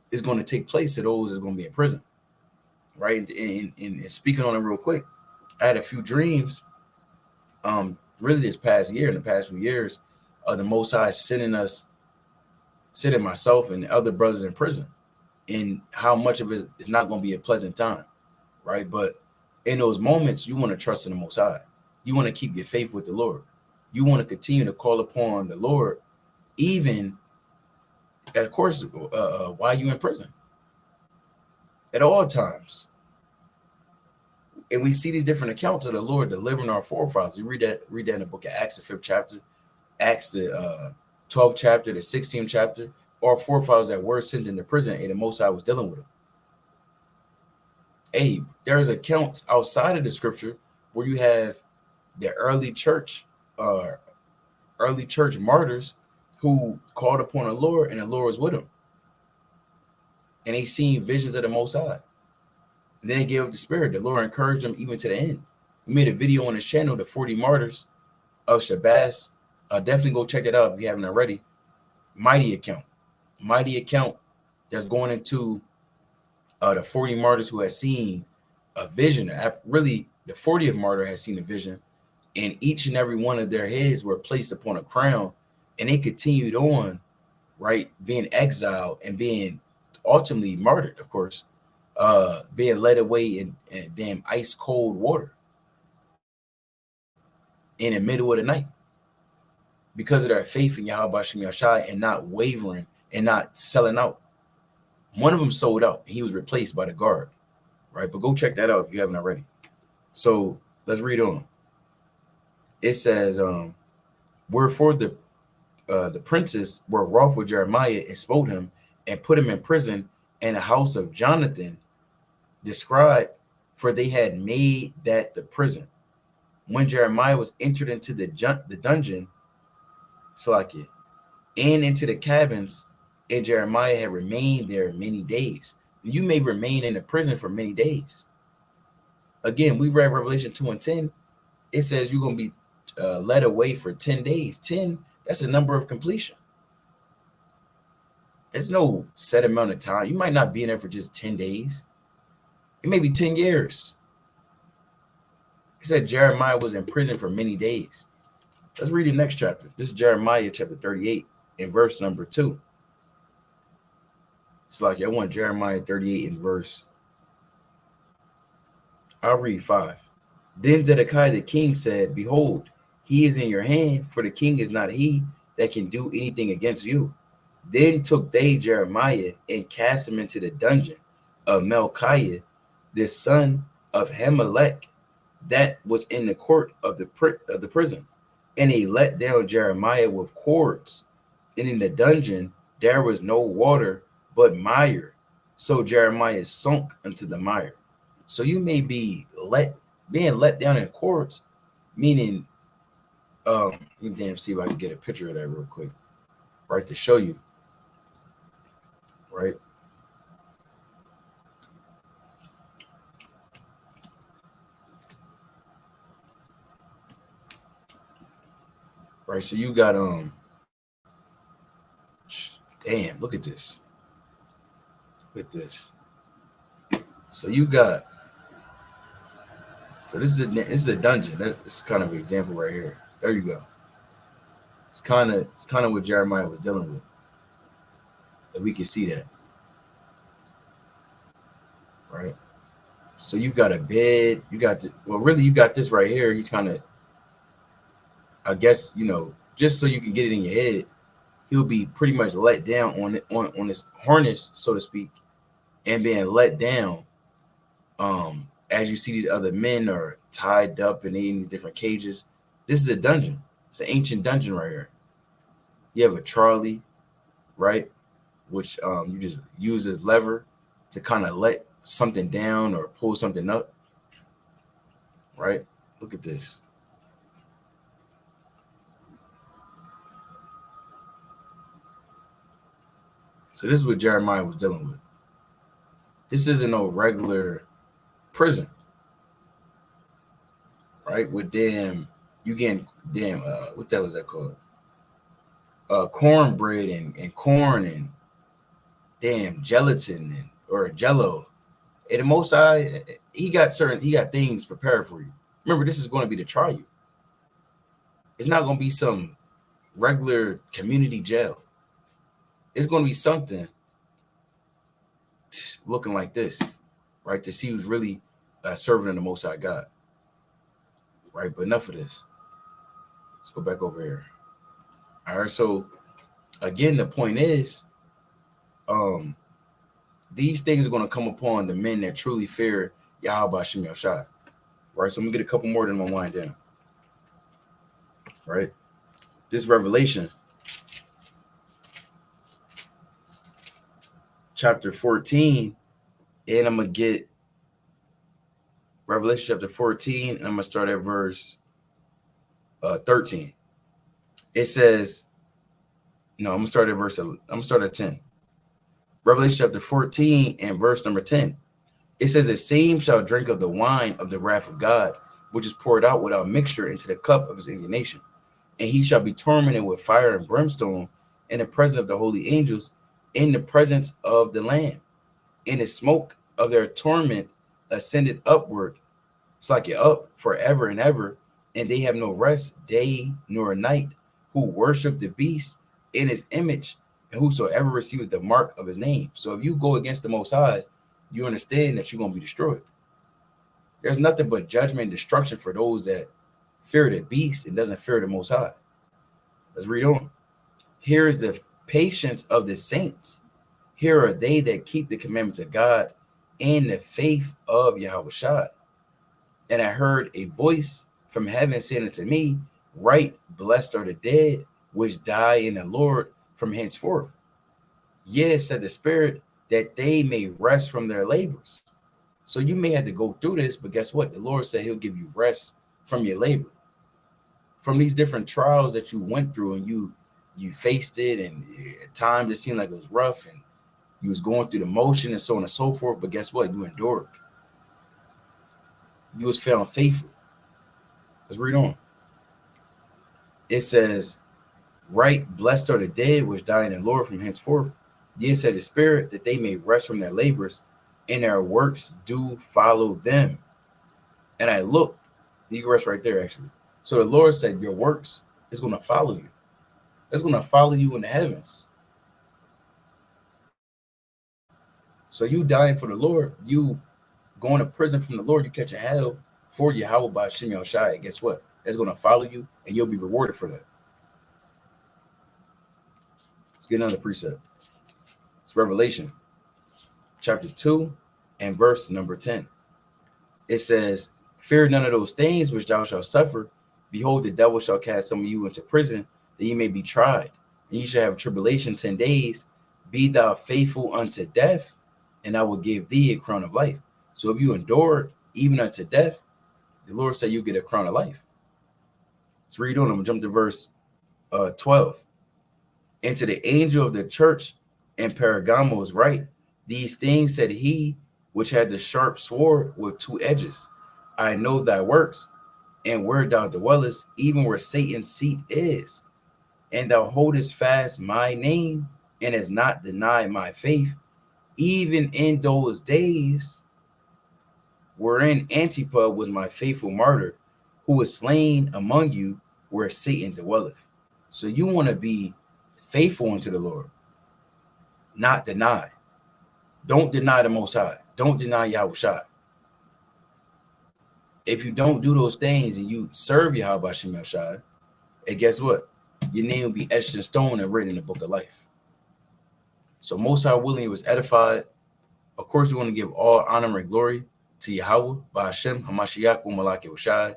S1: is going to take place to those that's going to be in prison, right? And speaking on it real quick, I had a few dreams, really this past year, in the past few years, of the Most High sending myself and other brothers in prison, and how much of it is not going to be a pleasant time, right? But in those moments, you want to trust in the Most High. You want to keep your faith with the Lord. You want to continue to call upon the Lord, even, of course, while you're in prison, at all times. And we see these different accounts of the Lord delivering our forefathers. You read that in the book of Acts, the 5th chapter, Acts, the 12th chapter, the 16th chapter. Our forefathers that were sent into prison, and the Most High was dealing with them. Hey, there's accounts outside of the scripture where you have the early church martyrs who called upon the Lord, and the Lord was with them. And they seen visions of the Most High. And then they gave up the spirit. The Lord encouraged them even to the end. We made a video on his channel, the 40 Martyrs of Shabazz. Definitely go check that out if you haven't already. Mighty account that's going into the 40 martyrs who has seen a vision. Really, the 40th martyr has seen a vision, and each and every one of their heads were placed upon a crown, and they continued on, right, being exiled and being ultimately martyred, of course, being led away in damn ice cold water in the middle of the night because of their faith in Yahweh Shem Yahshai and not wavering and not selling out. One of them sold out. He was replaced by the guard, right? But go check that out if you haven't already. So let's read on. It says, wherefore the princes were wroth with Jeremiah and smote him and put him in prison in the house of Jonathan, the scribe, for they had made that the prison. When Jeremiah was entered into the dungeon, Salakia, and into the cabins, and Jeremiah had remained there many days. You may remain in the prison for many days. Again, we read Revelation 2 and 10. It says you're going to be led away for 10 days. 10, that's a number of completion. There's no set amount of time. You might not be in there for just 10 days. It may be 10 years. It said Jeremiah was in prison for many days. Let's read the next chapter. This is Jeremiah chapter 38 and verse number 2. It's like I want Jeremiah 38 in verse. I'll read 5. Then Zedekiah the king said, behold, he is in your hand, for the king is not he that can do anything against you. Then took they Jeremiah and cast him into the dungeon of Melchiah, the son of Hamelech, that was in the court of the prison. And he let down Jeremiah with cords. And in the dungeon there was no water but mire. So Jeremiah sunk into the mire. So you may be being let down in cords, meaning, let me damn see if I can get a picture of that real quick, right, to show you, right? Right, so you got damn, look at this. Look at this. So you got, so this is a dungeon. That's kind of an example right here. There you go. It's kind of what Jeremiah was dealing with. That we can see that. Right. So you got a bed, you got really you got this right here. He's kind of, I guess, just so you can get it in your head, he'll be pretty much let down on his harness, so to speak, and being let down. As you see these other men are tied up and in these different cages. This is a dungeon. It's an ancient dungeon right here. You have a trolley, right, which you just use as lever to kind of let something down or pull something up, right? Look at this. So this is what Jeremiah was dealing with. This isn't no regular prison, right? With you getting what the hell is that called? Cornbread and corn and damn gelatin or jello. And the Most High, he got things prepared for you. Remember, this is going to be to try you. It's not going to be some regular community jail. It's going to be something looking like this, right? To see who's really serving in the Most High God, right? But enough of this. Let's go back over here. All right. So again, the point is, these things are going to come upon the men that truly fear Yahweh Shem Yahshai. Right. So I'm gonna get a couple more, then I'm gonna wind down. Right. This Revelation chapter 14, and I'm gonna get Revelation chapter 14, and I'm gonna start at verse 13. It says, no, I'm gonna start at 10. Revelation chapter 14 and verse number 10. It says, the same shall drink of the wine of the wrath of God, which is poured out without mixture into the cup of his indignation. And he shall be tormented with fire and brimstone in the presence of the holy angels, in the presence of the Lamb. In the smoke of their torment ascended upward, it's like you're up forever and ever, and they have no rest day nor night, who worship the beast in his image and whosoever receiveth the mark of his name. So if you go against the Most High, you understand that you're going to be destroyed. There's nothing but judgment and destruction for those that fear the beast and doesn't fear the Most High. Let's read on. Here is the patience of the saints. Here are they that keep the commandments of God and the faith of Yahushua. And I heard a voice from heaven saying unto me, right, blessed are the dead which die in the Lord from henceforth. Yes, said the Spirit, that they may rest from their labors. So you may have to go through this, but guess what? The Lord said he'll give you rest from your labor. From these different trials that you went through, and you faced it, and at times it seemed like it was rough, and you was going through the motion and so on and so forth, but guess what? You endured. You was found faithful. Let's read on. It says, right, blessed are the dead which die in the Lord from henceforth. Yea, said the Spirit, that they may rest from their labors, and their works do follow them. And I looked, you can rest right there actually. So the Lord said, your works is going to follow you. It's going to follow you in the heavens. So you dying for the Lord, you going to prison from the Lord, you catching hell for Yahweh by Shem Yahushai. Guess what? It's going to follow you, and you'll be rewarded for that. Let's get another precept. It's Revelation chapter 2 and verse number 10. It says, fear none of those things which thou shalt suffer. Behold, the devil shall cast some of you into prison, that ye may be tried. And ye shall have tribulation 10 days. Be thou faithful unto death, and I will give thee a crown of life. So if you endure even unto death, the Lord said you get a crown of life. Let's read on. I'm going to jump to verse 12. And to the angel of the church in Pergamos write, these things said he which had the sharp sword with two edges. I know thy works, and where thou dwellest, even where Satan's seat is. And thou holdest fast my name, and hast not denied my faith, even in those days wherein Antipa was my faithful martyr, who was slain among you where Satan dwelleth. So you want to be faithful unto the Lord, not deny. Don't deny the Most High. Don't deny Yahushua. If you don't do those things and you serve Yahweh Shem Yahushua, and guess what? Your name will be etched in stone and written in the book of life. So Most High willing was edified. Of course, we want to give all honor and glory to Yahweh, Ba'ashem, Hamashiach, Malak Yahushai.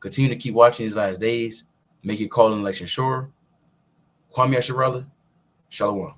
S1: Continue to keep watching these last days. Make your call and election sure. Kwame Yasharala, Shalom.